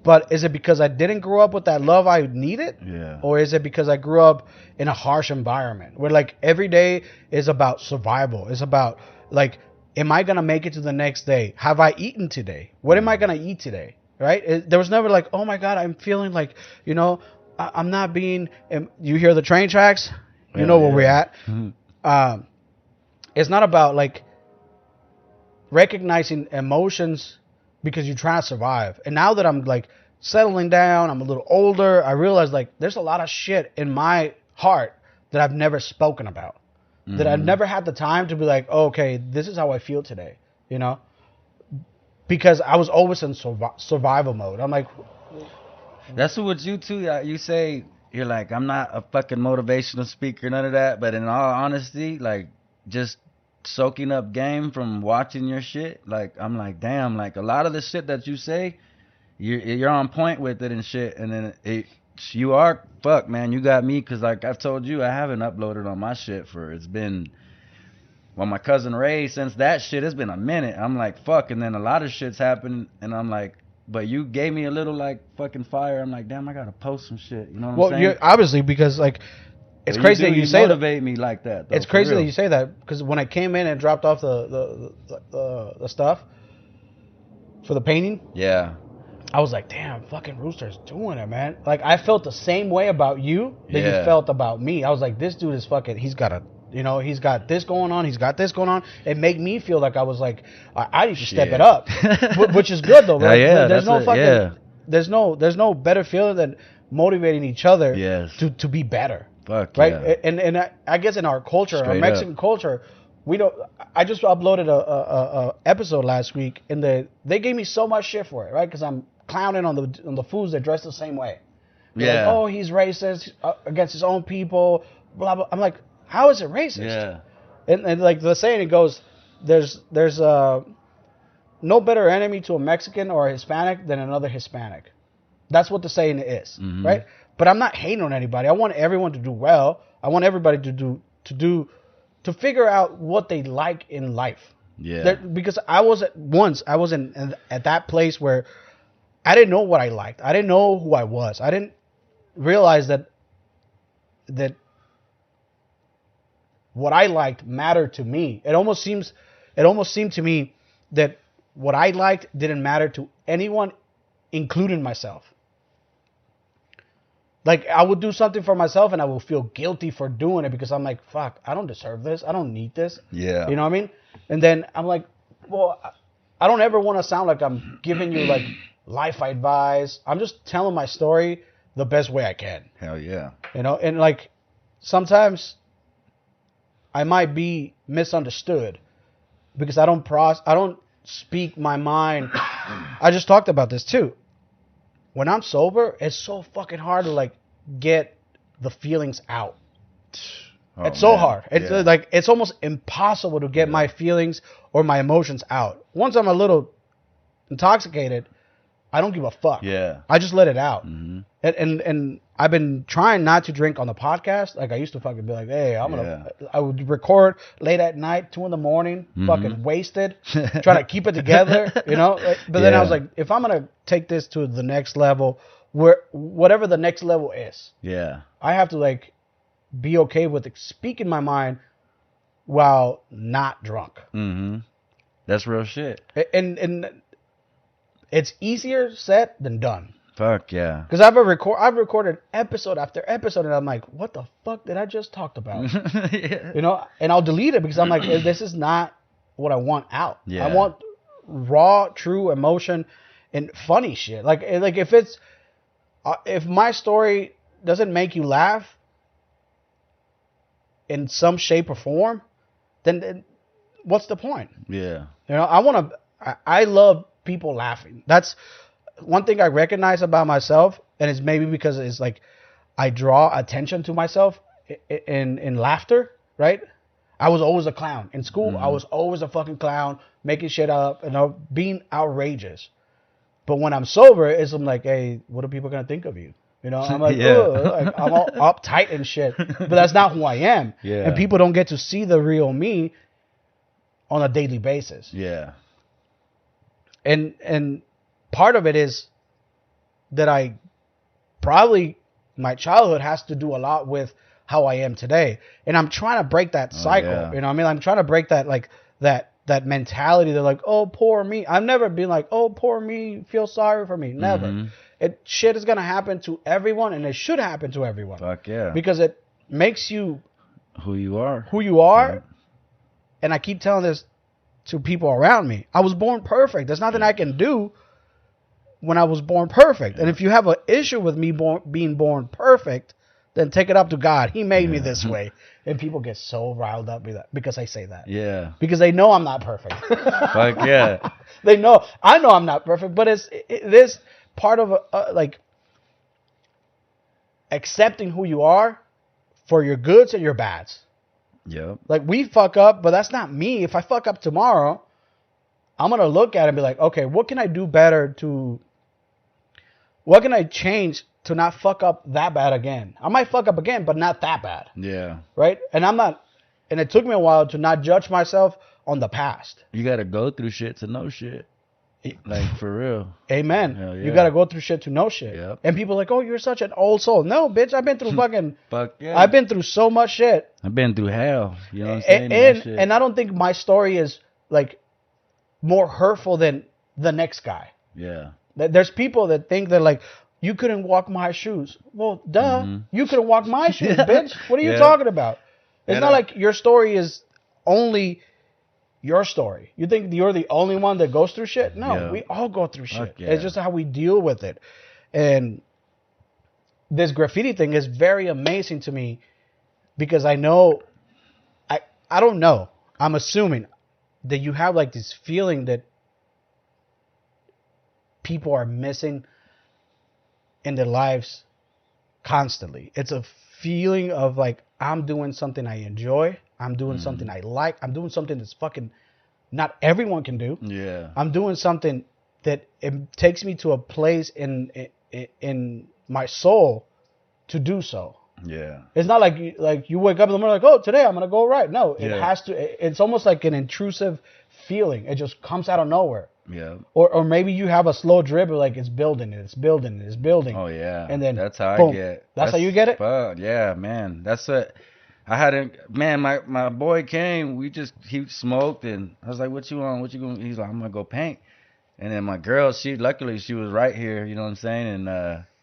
But is it because I didn't grow up with that love I needed? Yeah. Or is it because I grew up in a harsh environment where like every day is about survival? It's about like, am I going to make it to the next day? Have I eaten today? What am I going to eat today? Right? There was never like, oh my God, I'm feeling like, you know, I'm not being, you hear the train tracks? You know where we're at. Mm-hmm. It's not about like, recognizing emotions because you're trying to survive. And now that I'm like settling down, I'm a little older, I realize like there's a lot of shit in my heart that I've never spoken about. Mm-hmm. That I've never had the time to be like, oh, okay, this is how I feel today, you know? Because I was always in survival mode. I'm like... That's what you too, you say, you're like, I'm not a fucking motivational speaker, none of that, but in all honesty, like, just soaking up game from watching your shit, like I'm like, damn, like a lot of the shit that you say, you're on point with it and shit, and then you are fuck, man, you got me, because like I've told you, I haven't uploaded on my shit it's been, well, my cousin Ray, since that shit, it's been a minute. I'm like, fuck, and then a lot of shit's happened, and I'm like, but you gave me a little like fucking fire. I'm like, damn, I gotta post some shit, you know what I'm saying? Well, obviously, because like it's crazy that you say that. Motivate me like that. Though, it's crazy that you say that because when I came in and dropped off the stuff for the painting, I was like, damn, fucking Rooster's doing it, man. Like I felt the same way about you that you felt about me. I was like, this dude is fucking. He's got he's got this going on. He's got this going on. It made me feel like I was like, I need to step it up, which is good though. Right? There's no fucking. There's no better feeling than motivating each other to be better. Fuck right, yeah. And I guess in our culture, our Mexican culture, we don't. I just uploaded a episode last week, and they gave me so much shit for it, right? Because I'm clowning on the fools that dress the same way, Like, oh, he's racist against his own people, blah, blah. I'm like, how is it racist? Yeah. And like the saying, it goes, there's no better enemy to a Mexican or a Hispanic than another Hispanic. That's what the saying is, right? But I'm not hating on anybody. I want everyone to do well. I want everybody to figure out what they like in life. Yeah. Because I was at that place where I didn't know what I liked. I didn't know who I was. I didn't realize that what I liked mattered to me. It almost seemed to me that what I liked didn't matter to anyone, including myself. Like, I would do something for myself and I will feel guilty for doing it because I'm like, fuck, I don't deserve this. I don't need this. Yeah. You know what I mean? And then I'm like, well, I don't ever want to sound like I'm giving you like life advice. I'm just telling my story the best way I can. Hell yeah. You know, and like sometimes I might be misunderstood because I don't speak my mind. I just talked about this too. When I'm sober, it's so fucking hard to like get the feelings out. Oh, it's so hard. It's like it's almost impossible to get my feelings or my emotions out. Once I'm a little intoxicated, I don't give a fuck. Yeah. I just let it out. And I've been trying not to drink on the podcast. Like I used to fucking be like, hey, I would record late at night, 2 a.m, fucking wasted, trying to keep it together, you know? But then I was like, if I'm going to take this to the next level, whatever the next level is, I have to like be okay with speaking my mind while not drunk. That's real shit. And it's easier said than done. Fuck yeah. Because I've recorded episode after episode, and I'm like, what the fuck did I just talk about? You know, and I'll delete it because I'm like, this is not what I want out. Yeah. I want raw, true emotion and funny shit. Like if my story doesn't make you laugh in some shape or form, then what's the point? Yeah. You know, I love people laughing. That's one thing I recognize about myself, and it's maybe because it's like I draw attention to myself in laughter, right? I was always a clown. In school, I was always a fucking clown, making shit up, you know, being outrageous. But when I'm sober, I'm like, hey, what are people going to think of you? You know, I'm like, like I'm all uptight and shit. But that's not who I am. Yeah. And people don't get to see the real me on a daily basis. Yeah. And part of it is that my childhood has to do a lot with how I am today. And I'm trying to break that cycle. Yeah. You know what I mean? I'm trying to break that, like, that mentality that, like, oh, poor me. I've never been like, oh, poor me, feel sorry for me. Never. Shit is going to happen to everyone, and it should happen to everyone. Fuck yeah. Because it makes you who you are. Yeah. And I keep telling this to people around me. I was born perfect. There's nothing I can do when I was born perfect. And if you have an issue with me being born perfect, then take it up to God. He made me this way. And people get so riled up with that because I say that. Yeah. Because they know I'm not perfect. Fuck yeah. They know. I know I'm not perfect, but it is part of like accepting who you are for your goods and your bads. Yep. Like, we fuck up, but that's not me. If I fuck up tomorrow, I'm going to look at it and be like, okay, what can I do better what can I change to not fuck up that bad again? I might fuck up again, but not that bad. Yeah. Right? And it took me a while to not judge myself on the past. You got to go through shit to know shit. Like, for real. Amen. Yeah. You got to go through shit to know shit. Yep. And people are like, oh, you're such an old soul. No, bitch, I've been through fucking... Fuck yeah. I've been through so much shit. I've been through hell. You know what I'm saying? And I don't think my story is, like, more hurtful than the next guy. Yeah. There's people that think that, like, you couldn't walk my shoes. Well, duh. You couldn't walk my shoes, bitch. What are you talking about? It's not like your story is only... your story. You think you're the only one that goes through shit? No, we all go through shit. Yeah. It's just how we deal with it. And this graffiti thing is very amazing to me because I know, I don't know. I'm assuming that you have like this feeling that people are missing in their lives constantly. It's a feeling of like I'm doing something I enjoy. I'm doing something I like. I'm doing something that's fucking not everyone can do. Yeah. I'm doing something that it takes me to a place in my soul to do so. Yeah. It's not like you wake up in the morning like, oh, today I'm gonna go right. No, it has to. It's almost like an intrusive feeling. It just comes out of nowhere. Yeah. Or maybe you have a slow drip, like it's building. Oh yeah. And then that's how boom. I get. That's how you get it. Yeah, man. That's what I hadn't. Man, my boy came. He smoked, and I was like, "What you want? What you going?" He's like, "I'm gonna go paint." And then my girl, luckily she was right here. You know what I'm saying? And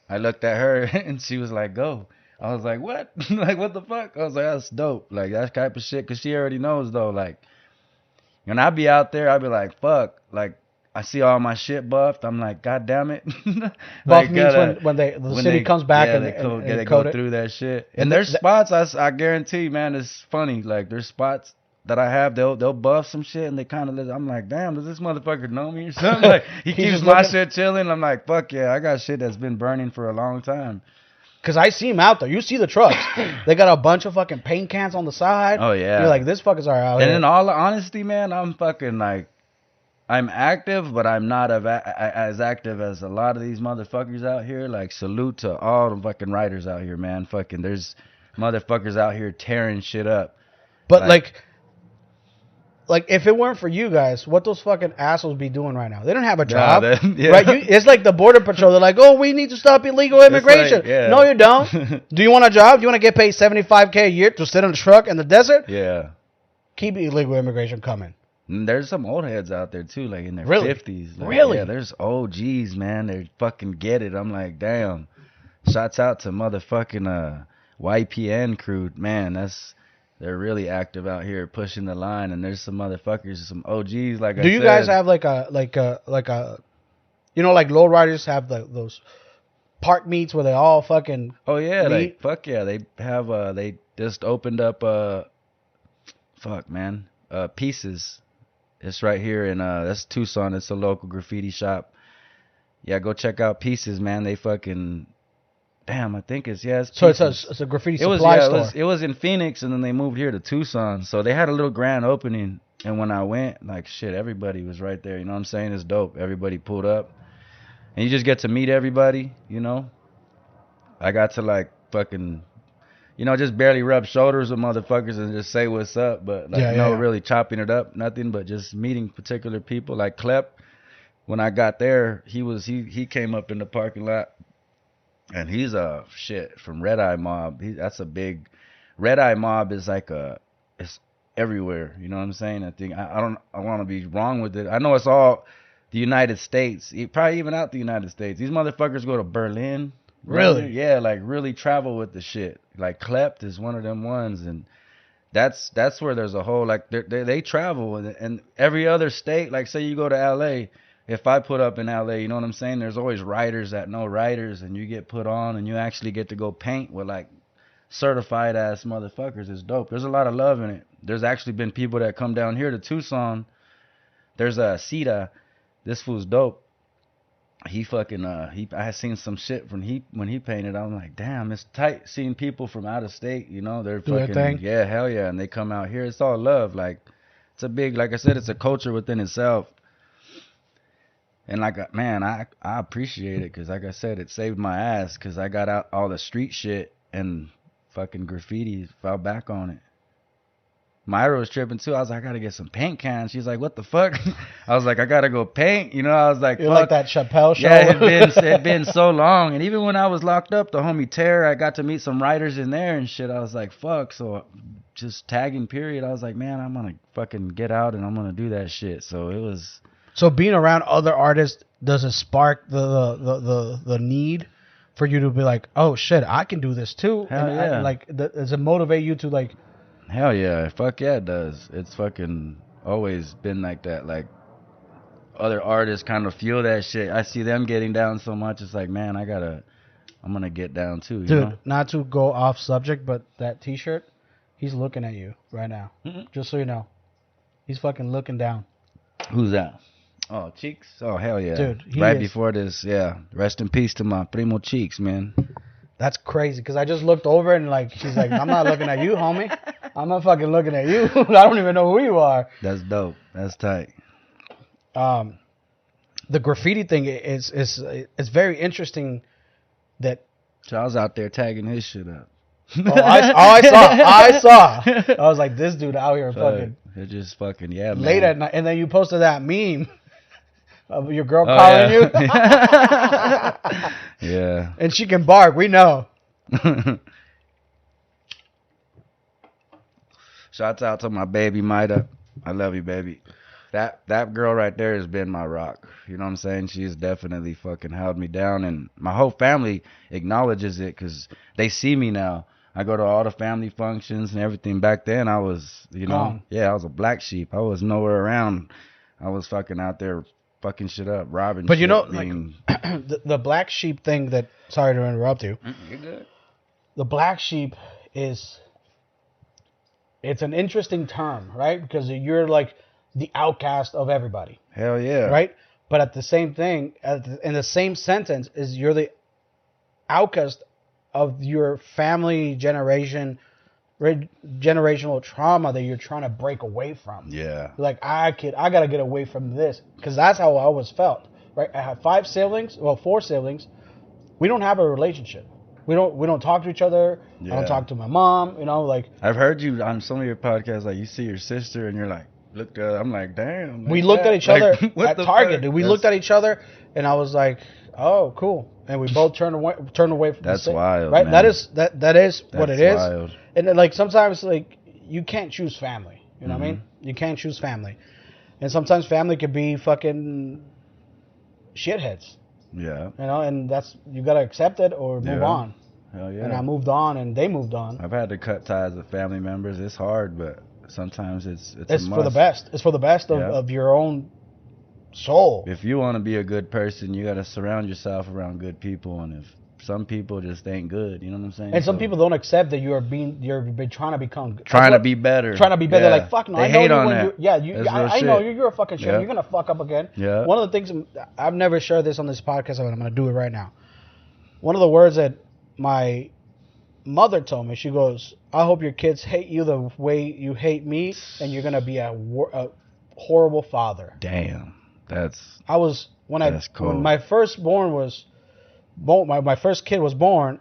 I looked at her, and she was like, "Go." I was like, "What? Like, what the fuck?" I was like, "That's dope. Like, that type of shit." Cause she already knows though. Like, when I be out there, I be like, "Fuck." Like, I see all my shit buffed. I'm like, God damn it. Buff means when the city comes back and they go through that shit. And there's spots I guarantee, man, it's funny. Like, there's spots that I have, they'll buff some shit and they kind of, I'm like, damn, does this motherfucker know me or something? Like, he keeps my shit chilling. I'm like, fuck yeah, I got shit that's been burning for a long time. Cause I see them out there. You see the trucks. They got a bunch of fucking paint cans on the side. Oh yeah. You're like, this fuckers are out here. And in all honesty, man, I'm fucking like, I'm active, but I'm not as active as a lot of these motherfuckers out here. Like, salute to all the fucking writers out here, man. Fucking, there's motherfuckers out here tearing shit up. But like if it weren't for you guys, what those fucking assholes be doing right now? They don't have a job, right? It's like the border patrol. They're like, oh, we need to stop illegal immigration. Like, no, you don't. Do you want a job? Do you want to get paid $75K a year to sit in a truck in the desert? Yeah. Keep illegal immigration coming. And there's some old heads out there too, like in their 50s. Like, really? Yeah, there's OGs, man. They fucking get it. I'm like, damn. Shouts out to motherfucking YPN crew, man. They're really active out here pushing the line, and there's some motherfuckers, some OGs. Like, do you guys have like a, you know, like lowriders have those park meets where they all fucking oh yeah, meet? like fuck yeah, they have they just opened up Pieces. It's right here in that's Tucson. It's a local graffiti shop. Yeah, go check out Pieces, man. They fucking. Damn, I think it's so it's a graffiti supply store. It was in Phoenix, and then they moved here to Tucson. So they had a little grand opening, and when I went, like shit, everybody was right there. You know what I'm saying? It's dope. Everybody pulled up, and you just get to meet everybody. You know, I got to like fucking, you know, just barely rub shoulders with motherfuckers and just say what's up, but like really chopping it up, nothing, but just meeting particular people. Like Klep, when I got there, he came up in the parking lot. And he's from Red Eye Mob. That's a big Red Eye Mob is like it's everywhere. You know what I'm saying? I think I want to be wrong with it. I know it's all the United States, probably even out the United States. These motherfuckers go to Berlin. Really? Yeah, like really travel with the shit. Like Klept is one of them ones, and that's where there's a whole like they travel and every other state. Like say you go to LA. If I put up in LA, you know what I'm saying? There's always writers that know writers, and you get put on, and you actually get to go paint with like certified ass motherfuckers. It's dope. There's a lot of love in it. There's actually been people that come down here to Tucson. There's a Sita. This fool's dope. He fucking I had seen some shit when he painted. I'm like, damn, it's tight seeing people from out of state. You know, they're fucking thing? Yeah, hell yeah, and they come out here. It's all love. Like it's a big, like I said, it's a culture within itself. And like, man, I appreciate it because, like I said, it saved my ass because I got out all the street shit and fucking graffiti fell back on it. Myra was tripping too. I was like, I gotta get some paint cans. She's like, what the fuck? I was like, I gotta go paint. You know, I was like, you're like that Chappelle show. Yeah, it'd been so long. And even when I was locked up, the homie Terror, I got to meet some writers in there and shit. I was like, fuck. So just tagging period. I was like, man, I'm gonna fucking get out and I'm gonna do that shit. So it was. So being around other artists, does it spark the need for you to be like, oh shit, I can do this too? Hell yeah. Does it motivate you to like? Hell yeah, fuck yeah, it does. It's fucking always been like that. Like other artists kind of feel that shit. I see them getting down so much. It's like, man, I'm gonna get down too. Dude, know? Not to go off subject, but that T-shirt, he's looking at you right now. Mm-hmm. Just so you know, he's fucking looking down. Who's that? Oh, Cheeks? Oh, hell yeah. Dude, right before this, yeah. Rest in peace to my primo Cheeks, man. That's crazy, because I just looked over and like she's like, I'm not looking at you, homie. I'm not fucking looking at you. I don't even know who you are. That's dope. That's tight. The graffiti thing is very interesting. That Charles out there tagging his shit up. I saw. I was like, this dude out here fucking. They're just fucking man. Late at night, and then you posted that meme of your girl calling you. Yeah. And she can bark. We know. Shouts out to my baby Maida. I love you, baby. That girl right there has been my rock. You know what I'm saying? She's definitely fucking held me down, and my whole family acknowledges it because they see me now. I go to all the family functions and everything. Back then, I was, I was a black sheep. I was nowhere around. I was fucking out there fucking shit up, robbing but shit. But like, the black sheep thing that, sorry to interrupt you. You're good. The black sheep it's an interesting term, right? Because you're like the outcast of everybody. Hell yeah. Right? But at the same thing, in the same sentence, is you're the outcast of your family generational trauma that you're trying to break away from. Yeah. Like, I got to get away from this, because that's how I always felt. Right? I have 4 siblings. We don't have a relationship. We don't talk to each other. Yeah. I don't talk to my mom. Like, I've heard you on some of your podcasts. Like, you see your sister and you're like, look. I'm like, damn. We looked at each other at Target, dude. We looked at each other, and I was like, oh, cool. And we both turned away from. That's wild, right? Man. That is what it is. Wild. And then, like, sometimes, like, you can't choose family. You know what I mean? You can't choose family, and sometimes family could be fucking shitheads. Yeah. And you gotta accept it or move on. Hell yeah. And I moved on, and they moved on. I've had to cut ties with family members. It's hard, but sometimes it's for the best. It's for the best of your own soul. If you want to be a good person, you got to surround yourself around good people, and if some people just ain't good, you know what I'm saying? And some people don't accept that you're trying to become be better. Trying to be better. Like, fuck no. They hate on that. I know you're a fucking shit. Yeah. You're gonna fuck up again. Yeah. One of the things, I've never shared this on this podcast, but I'm gonna do it right now. One of the words that my mother told me, she goes, I hope your kids hate you the way you hate me, and you're gonna be a horrible father. Damn, when my firstborn was born, my first kid was born,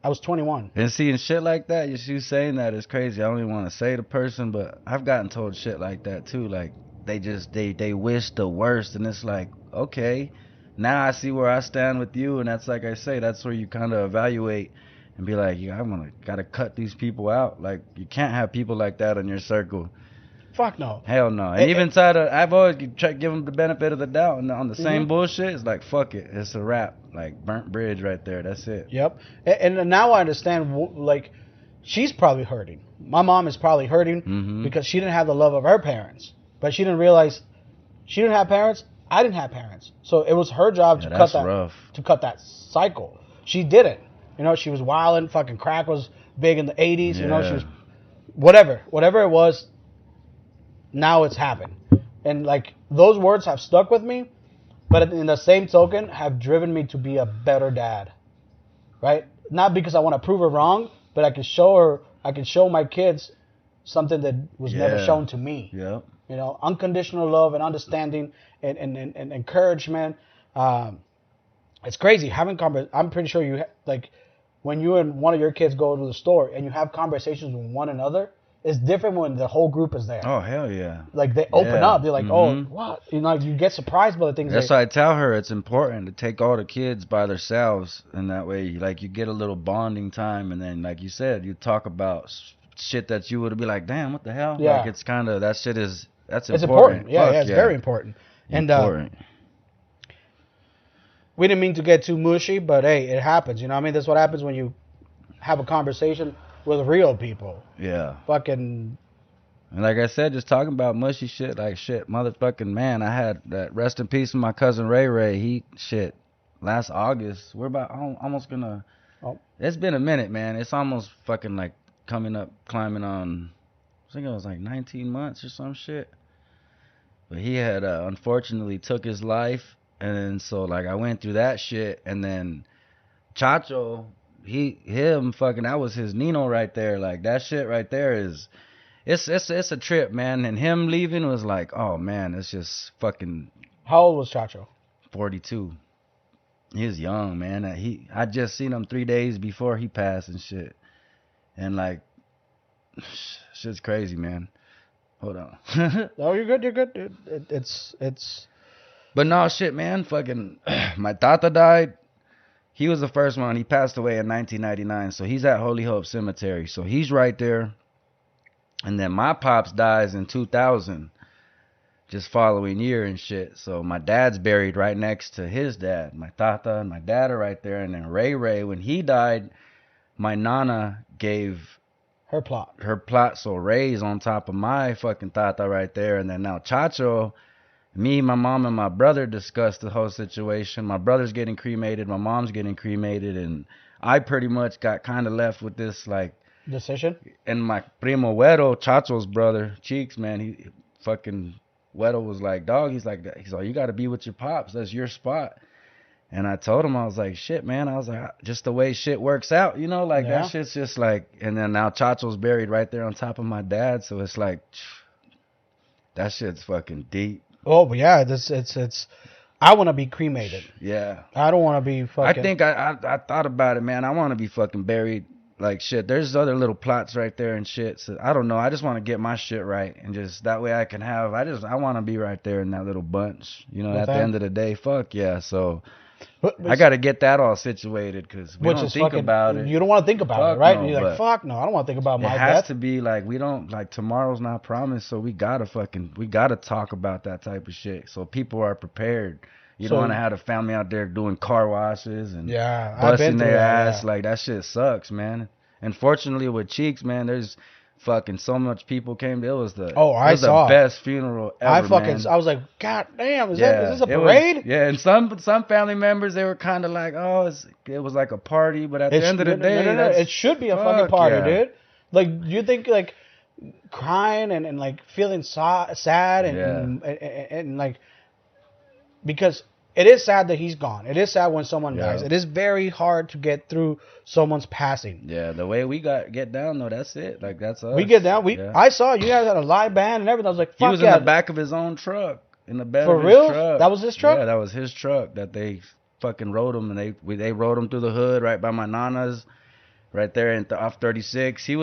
I was 21. And seeing shit like that, you saying that is crazy. I don't even want to say the person, but I've gotten told shit like that too. Like, they wish the worst, and it's like, okay, now I see where I stand with you, and that's, like I say, that's where you kind of evaluate and be like, yeah, gotta cut these people out. Like, you can't have people like that in your circle. Fuck no. Hell no. And even I've always tried to give them the benefit of the doubt, and on the same bullshit, it's like, fuck it, it's a wrap. Like, burnt bridge right there. That's it. Yep. And now I understand. Like, she's probably hurting. My mom is probably hurting because she didn't have the love of her parents, but she didn't realize she didn't have parents. I didn't have parents, so it was her job to cut that cycle. She did it. She was wilding. Fucking crack was big in the 80s. Yeah. She was whatever it was. Now it's happened, and like, those words have stuck with me, but in the same token, have driven me to be a better dad. Right? Not because I want to prove her wrong, but I can show my kids something that was never shown to me. Yeah. Unconditional love and understanding and encouragement. It's crazy having I'm pretty sure when you and one of your kids go to the store and you have conversations with one another, it's different when the whole group is there. Oh, hell yeah. Like, they open up. They're like, oh, what? You get surprised by the things. That's why I tell her it's important to take all the kids by themselves, and that way, like, you get a little bonding time, and then, like you said, you talk about shit that you would be like, damn, what the hell? Yeah. Like, it's kind of, that's important. It's important. Yeah, it's very important. Important. And we didn't mean to get too mushy, but hey, it happens. You know what I mean? That's what happens when you have a conversation with real people. Yeah. Fucking. And like I said, just talking about mushy shit, like, shit, motherfucking man, I had that, rest in peace with my cousin Ray. Last August, we're about almost gonna. Oh. It's been a minute, man. It's almost fucking like climbing on. I think it was like 19 months or some shit. But he had unfortunately took his life, and then so, like, I went through that shit, and then Chacho that was his Nino right there. Like, that shit right there is, it's a trip, man. And him leaving was like, oh man, it's just fucking. How old was Chacho? 42. He was young, man. I just seen him 3 days before he passed and shit. And like, shit's crazy, man. Hold on. Oh, you're good. You're good. It's. But no, shit, man. Fucking, my tata died. He was the first one. He passed away in 1999. So he's at Holy Hope Cemetery. So he's right there. And then my pops dies in 2000. Just following year and shit. So my dad's buried right next to his dad. My tata and my dad are right there. And then Ray, when he died, my nana gave her plot. So Ray's on top of my fucking tata right there. And then now Chacho, me, my mom, and my brother discussed the whole situation. My brother's getting cremated. My mom's getting cremated. And I pretty much got kind of left with this, like, decision. And my primo Güero, Chacho's brother, Cheeks, man, he fucking... Weddle was like, dog, he's like, you got to be with your pops. That's your spot. And I told him, I was like, shit, man. I was like, just the way shit works out, you know, like that shit's just like, and then now Chacho's buried right there on top of my dad. So it's like, that shit's fucking deep. Oh, but yeah, it's, I want to be cremated. Yeah. I don't want to be fucking. I think I thought about it, man. I want to be fucking buried. Like, shit, there's other little plots right there and shit. So, I don't know. I just want to get my shit right. And just that way I can have, I want to be right there in that little bunch. You know, at the end of the day, fuck yeah. So, I got to get that all situated because we don't think about it. You don't want to think about it, right? No, you're like, fuck no, I don't want to think about my death. It has to be like, we don't, like, tomorrow's not promised. So, we got to talk about that type of shit. So, people are prepared. You don't want to have a family out there doing car washes and busting their ass. Like, that shit sucks, man. And fortunately with Cheeks, man, there's fucking so much people came. It was the best funeral ever, man. I was like, God damn, is this a parade? And some family members, they were kind of like, oh, it was like a party. But at the end of the day, no, it should be a fucking party, dude. Like, you think, like, crying and like feeling sad and like, because it is sad that he's gone. It is sad when someone dies. It is very hard to get through someone's passing. Yeah, the way we get down though, that's it. Like, that's us. We get down. I saw you guys had a live band and everything. I was like, fuck, he was in the back of his own truck, in the bed of his truck. For real? That was his truck? Yeah, that was his truck that they fucking rode him, and they rode him through the hood right by my nana's, right there off 36. He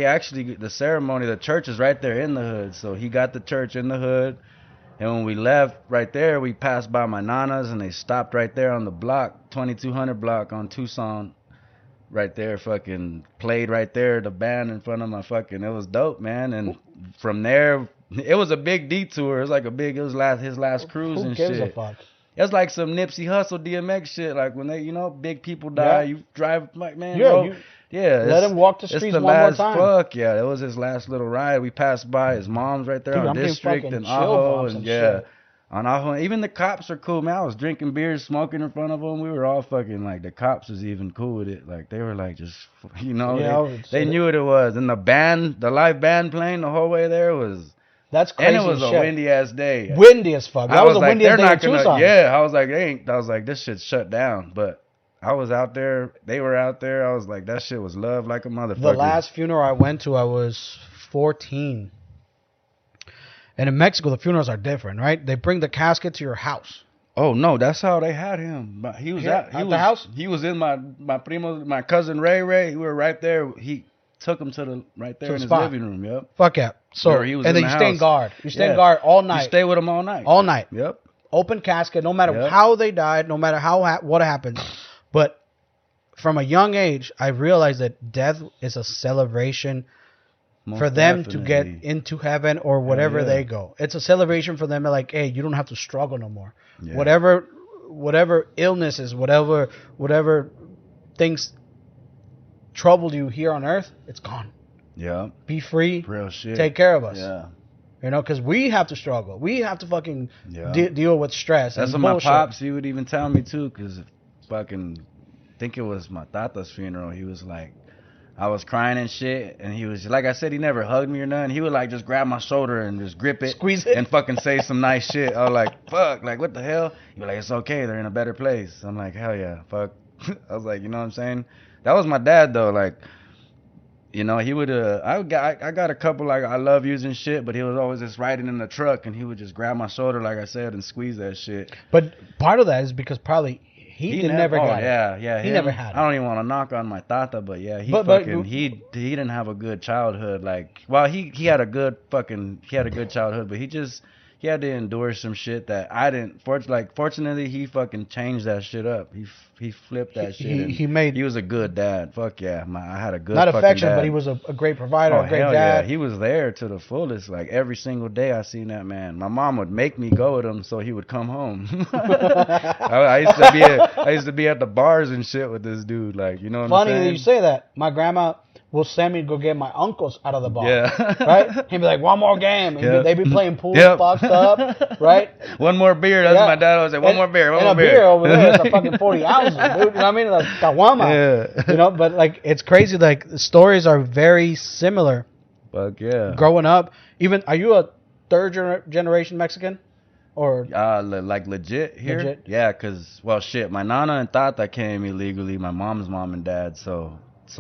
actually, the ceremony, the church is right there in the hood, so he got the church in the hood. And when we left right there, we passed by my nana's, and they stopped right there on the block, 2200 block on Tucson, right there, fucking played right there, the band in front of my fucking, it was dope, man. And from there, it was a big detour. It was like his last cruise and shit. Who gives a fuck? It was like some Nipsey Hussle DMX shit, like when they, big people die, you drive, like, man, let him walk the streets one more time. Fuck yeah, it was his last little ride. We passed by his mom's right there on District and Ajo, and on Ajo. Even the cops are cool, man. I was drinking beers, smoking in front of them. We were all fucking, like, the cops was even cool with it. Like, they were like, just, they knew what it was. And the live band playing the whole way there was. That's crazy. And it was a windy ass day. Windy as fuck. That was the windiest day in Tucson. Yeah, I was like, this shit's shut down, but. I was out there. They were out there. I was like, that shit was love like a motherfucker. The last funeral I went to, I was 14. And in Mexico, the funerals are different, right? They bring the casket to your house. Oh, no. That's how they had him. He was at the house? He was in my cousin Ray. We were right there. He took him to his living room. Yep. Fuck yeah. So, and then you stay in guard. You stay in guard all night. You stay with him all night. All night. Yep. Open casket, no matter how they died, no matter what happened. But from a young age, I realized that death is a celebration for them to get into heaven or whatever they go. It's a celebration for them. Like, hey, you don't have to struggle no more. Yeah. Whatever illnesses, whatever things troubled you here on earth, it's gone. Yeah. Be free. Real shit. Take care of us. Yeah. Because we have to struggle. We have to fucking deal with stress. That's what my pops, he would even tell me too, because fucking, I think it was my tata's funeral. He was like, I was crying and shit, and he was, like I said, he never hugged me or nothing. He would like just grab my shoulder and just grip it, squeeze it, and fucking say some nice shit. I was like, fuck, like what the hell? He was like, it's okay, they're in a better place. I'm like, hell yeah, fuck. I was like, you know what I'm saying? That was my dad though. Like, you know, he would I got a couple like I love using shit, but he was always just riding in the truck and he would just grab my shoulder like I said and squeeze that shit. But part of that is because probably he never got it. Yeah, he never had it. I don't even want to knock on my tata, but yeah, he didn't have a good childhood. Like, well, he had a good childhood, but he had to endure some shit that I didn't. Fortunately, he fucking changed that shit up. He flipped that shit. He was a good dad. Fuck yeah, I had a good. Not affection, dad. But he was a great provider, a great dad. Yeah, he was there to the fullest. Like every single day, I seen that man. My mom would make me go with him so he would come home. I used to be at the bars and shit with this dude. Like, you know what I'm saying? Funny that you say that. My grandma will send me to go get my uncles out of the bar. Yeah. Right? He'd be like, one more game. They'd be playing pool, fucked up, right? One more beer. That's what my dad always say. One more beer. A beer over there is a fucking 40 ounces, dude. You know what I mean? Like, kawama. Yeah. You know, but like, it's crazy. Like, the stories are very similar. Fuck yeah. Growing up, even, are you a third generation Mexican? Or like legit here? Legit? Yeah, because, well, shit, my nana and tata came illegally, my mom's mom and dad, so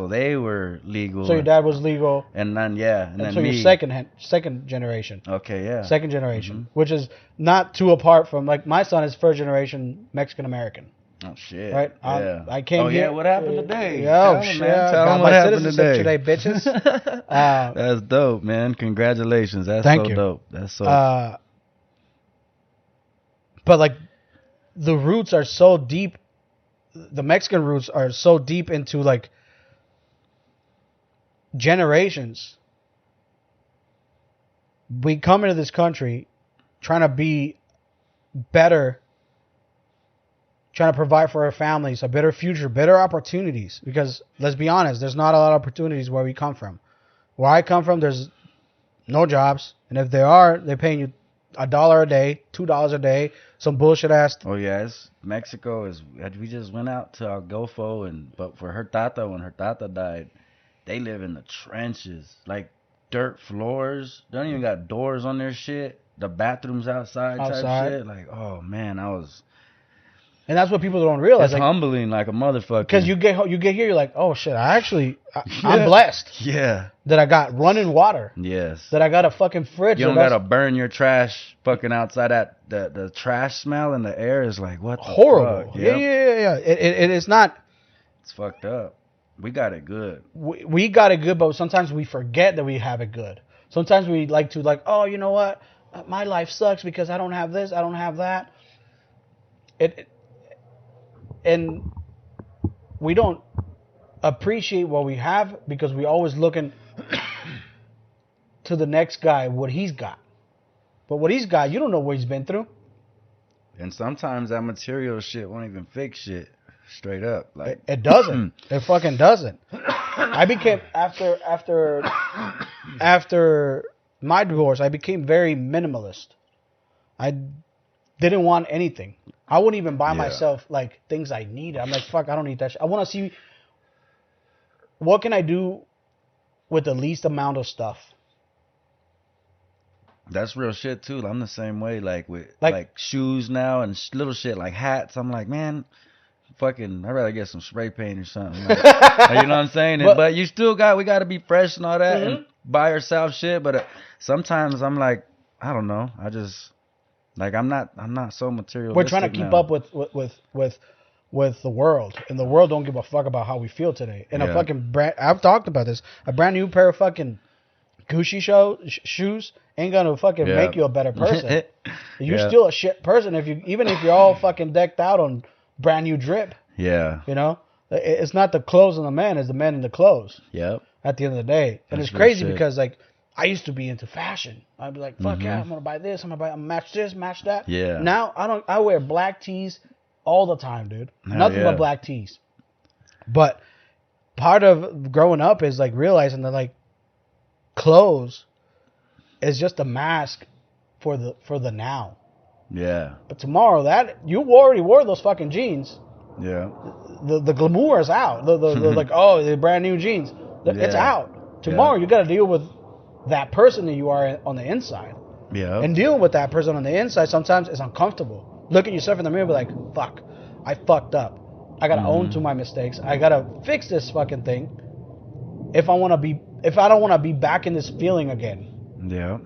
they were legal. So your dad was legal. And then, yeah. And then so me. You're second generation. Okay, yeah. Second generation, which is not too apart from, like, my son is first generation Mexican-American. Oh, shit. Right? Yeah. I came here. Yeah, what happened today? Yo, shit. Tell them what happened today, bitches. That's dope, man. Congratulations. That's Thank so you. Dope. That's so But, like, the roots are so deep. The Mexican roots are so deep into, like, generations. We come into this country trying to be better, trying to provide for our families a better future, better opportunities. Because let's be honest, there's not a lot of opportunities where we come from. Where I come from, there's no jobs, and if there are, they're paying you $1 a day, $2 a day, some bullshit ass. Oh yeah, Mexico is. We just went out to our Golfo, but for her tata, when her tata died, they live in the trenches, like dirt floors. They don't even got doors on their shit. The bathrooms outside. Type shit. Like, oh man, and that's what people don't realize. It's like, humbling, like a motherfucker. Because you get here, you're like, oh shit, I'm blessed. Yeah. That I got running water. Yes. That I got a fucking fridge. You don't gotta burn your trash fucking outside. The trash smell in the air is like, what the horrible. Fuck? Yep. Yeah. It's not. It's fucked up. We got it good. We got it good, but sometimes we forget that we have it good. Sometimes we like to oh, you know what? My life sucks because I don't have this, I don't have that. And we don't appreciate what we have because we always looking to the next guy, what he's got. But what he's got, you don't know what he's been through. And sometimes that material shit won't even fix shit. Straight up. Like it doesn't. It fucking doesn't. I became, after my divorce, I became very minimalist. I didn't want anything. I wouldn't even buy myself like things I needed. I'm like, fuck, I don't need that shit. I want to see what can I do with the least amount of stuff. That's real shit too. I'm the same way. Like with like shoes now and little shit like hats. I'm like, man, fucking, I'd rather get some spray paint or something. Like, you know what I'm saying? But you still we got to be fresh and all that and buy ourselves shit. But sometimes I'm like, I don't know. I just. Like I'm not so materialistic. We're trying to keep up with the world, and the world don't give a fuck about how we feel today. And a fucking I've talked about this. A brand new pair of fucking Gucci shoes ain't gonna fucking make you a better person. You're still a shit person even if you're all fucking decked out on brand new drip. Yeah. You know, it's not the clothes on the man; it's the man in the clothes. Yep. At the end of the day, and it's crazy because like. I used to be into fashion. I'd be like, fuck yeah, I'm going to buy this. I'm going to match this, match that. Yeah. Now, I wear black tees all the time, dude. Nothing but black tees. But part of growing up is like realizing that like clothes is just a mask for the now. Yeah. But tomorrow you already wore those fucking jeans. Yeah. The glamour is out. The like, oh, the brand new jeans. It's out. Tomorrow you got to deal with that person that you are on the inside. Yeah. And dealing with that person on the inside sometimes is uncomfortable. Look at yourself in the mirror and be like, fuck, I fucked up. I gotta own to my mistakes. I gotta fix this fucking thing. If I don't want to be back in this feeling again. Yeah.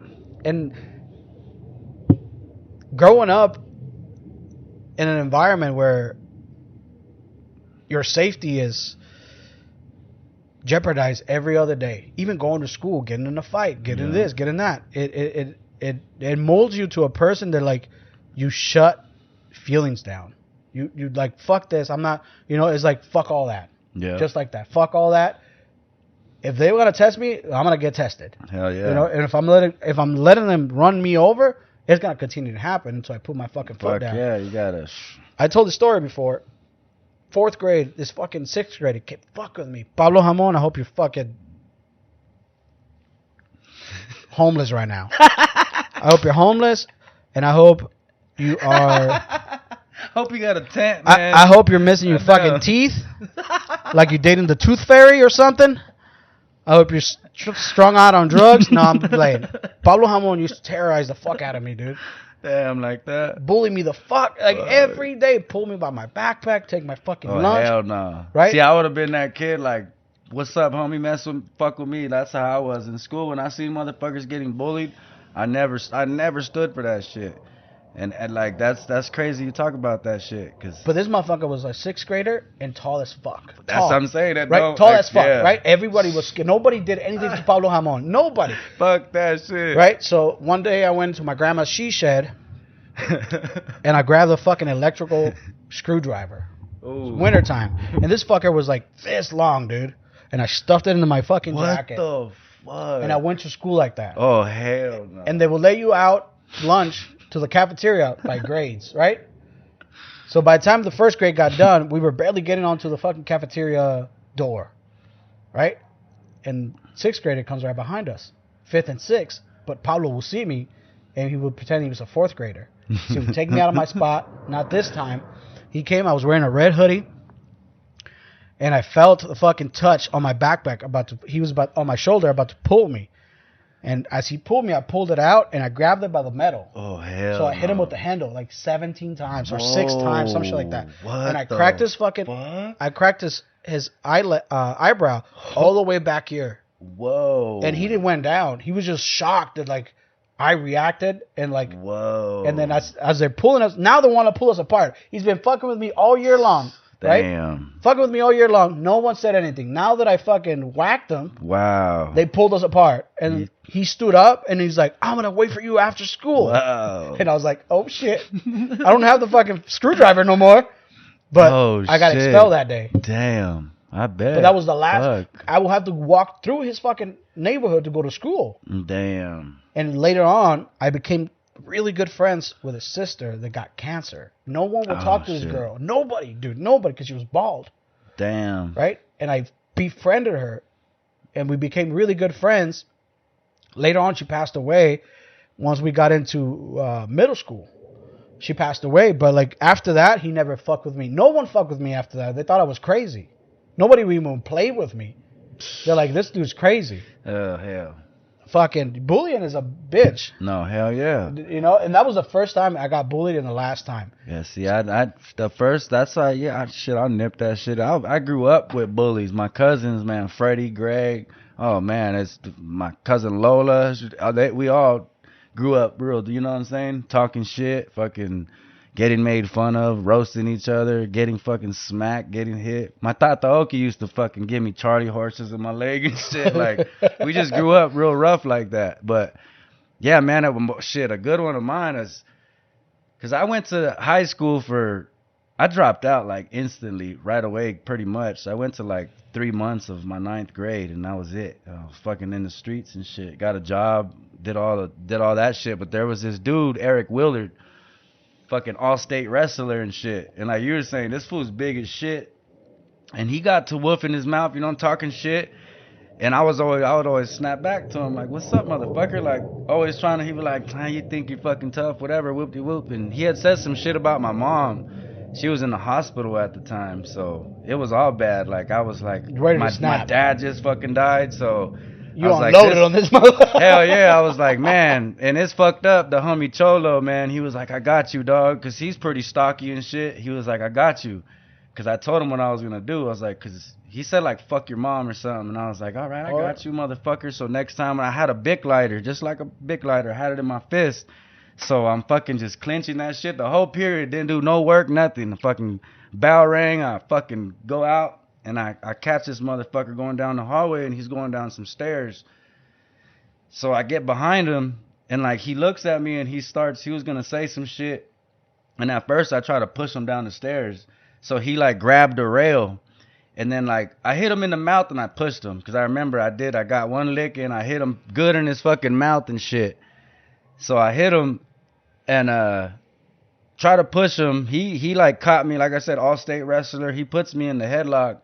And growing up in an environment where your safety is jeopardized every other day, even going to school, getting in a fight, getting this, getting that, it molds you to a person that like you shut feelings down. You like, fuck this. I'm not, it's like, fuck all that. Yeah. Just like that. Fuck all that. If they want to test me, I'm gonna get tested. Hell yeah. And if I'm letting them run me over, it's gonna continue to happen until I put my fucking foot down. Yeah, you gotta. I told the story before. 4th grade, this fucking 6th grade, it can't fuck with me. Pablo Jamon, I hope you're fucking homeless right now. I hope you're homeless, and I hope you are. Hope you got a tent, man. I hope you're missing your fucking teeth, like you're dating the tooth fairy or something. I hope you're strung out on drugs. No, I'm playing. Pablo Jamon used to terrorize the fuck out of me, dude. Damn, like that. Bully me the fuck. Like, every day. Pull me by my backpack. Take my fucking lunch. Hell no. Right? See, I would have been that kid like, what's up, homie? Fuck with me. That's how I was in school. When I seen motherfuckers getting bullied, I never stood for that shit. And like, that's crazy you talk about that shit. But this motherfucker was a 6th grader and tall as fuck. That's what I'm saying. That right? Tall as fuck, right? Everybody was scared. Nobody did anything to Pablo Jamon. Nobody. Fuck that shit. Right? So one day I went to my grandma's she shed and I grabbed a fucking electrical screwdriver. Ooh. Wintertime. And this fucker was like this long, dude. And I stuffed it into my fucking jacket. What the fuck? And I went to school like that. Oh, hell no. And they will let you out lunch to the cafeteria by grades, right? So by the time the 1st grade got done, we were barely getting onto the fucking cafeteria door, right? And 6th grader comes right behind us, 5th and 6th. But Pablo will see me, and he would pretend he was a 4th grader. So he would take me out of my spot. Not this time. He came. I was wearing a red hoodie, and I felt the fucking touch on my backpack. He was on my shoulder, about to pull me. And as he pulled me, I pulled it out, and I grabbed it by the metal. Oh, hell. So I hit him with the handle like 17 times or 6 times, some shit like that. What and I cracked his fucking... Fuck? I cracked his eyebrow all the way back here. Whoa. And he didn't went down. He was just shocked that, like, I reacted and, like... Whoa. And then as they're pulling us... Now they want to pull us apart. He's been fucking with me all year long. Right? Damn. Fucking with me all year long. No one said anything. Now that I fucking whacked them, wow, they pulled us apart. And he stood up and he's like, I'm going to wait for you after school. Wow. And I was like, oh shit. I don't have the fucking screwdriver no more. But I got expelled that day. Damn. I bet. But that was the last. Fuck. I will have to walk through his fucking neighborhood to go to school. Damn. And later on, I became really good friends with his sister that got cancer. No one would talk to this girl. Nobody, dude. Nobody, because she was bald. Damn. Right? And I befriended her, and we became really good friends. Later on, she passed away once we got into middle school. She passed away, but like after that, he never fucked with me. No one fucked with me after that. They thought I was crazy. Nobody even played with me. They're like, this dude's crazy. Oh, hell. Fucking bullying is a bitch. No, hell yeah. You know, and that was the first time I got bullied and the last time. Yeah, see, that's why, I nipped that shit. I grew up with bullies. My cousins, man, Freddie, Greg. Oh, man, it's my cousin Lola. We all grew up real, you know what I'm saying? Talking shit, fucking getting made fun of, roasting each other, getting fucking smacked, getting hit. My Tata Oki used to fucking give me Charlie horses in my leg and shit. Like, we just grew up real rough like that. But, yeah, man, a good one of mine is, because I went to high school I dropped out, like, instantly, right away, pretty much. I went to, like, 3 months of my 9th grade, and that was it. I was fucking in the streets and shit. Got a job, did all that shit. But there was this dude, Eric Willard, fucking all-state wrestler and shit. And like you were saying, this fool's big as shit. And he got to wolf in his mouth, you know, talking shit. And I would always snap back to him like, what's up, motherfucker? Like, always he was like, you think you're fucking tough, whatever, whoop-de-whoop. And he had said some shit about my mom. She was in the hospital at the time, so it was all bad. Like, I was like, my dad just fucking died, so... You unloaded on this motherfucker. Hell yeah. I was like, man. And it's fucked up. The homie Cholo, man, he was like, I got you, dog. Because he's pretty stocky and shit. He was like, I got you. Because I told him what I was going to do. I was like, because he said, like, fuck your mom or something. And I was like, all right, I got you, motherfucker. So next time I had a Bic lighter, just like a Bic lighter. I had it in my fist. So I'm fucking just clenching that shit the whole period. Didn't do no work, nothing. The fucking bell rang. I fucking go out. And I catch this motherfucker going down the hallway. And he's going down some stairs. So I get behind him. And, like, he looks at me and he was going to say some shit. And at first I try to push him down the stairs. So he, like, grabbed the rail. And then, like, I hit him in the mouth and I pushed him. Because I remember I got one lick and I hit him good in his fucking mouth and shit. So I hit him and try to push him. He like, caught me. Like I said, all-state wrestler. He puts me in the headlock.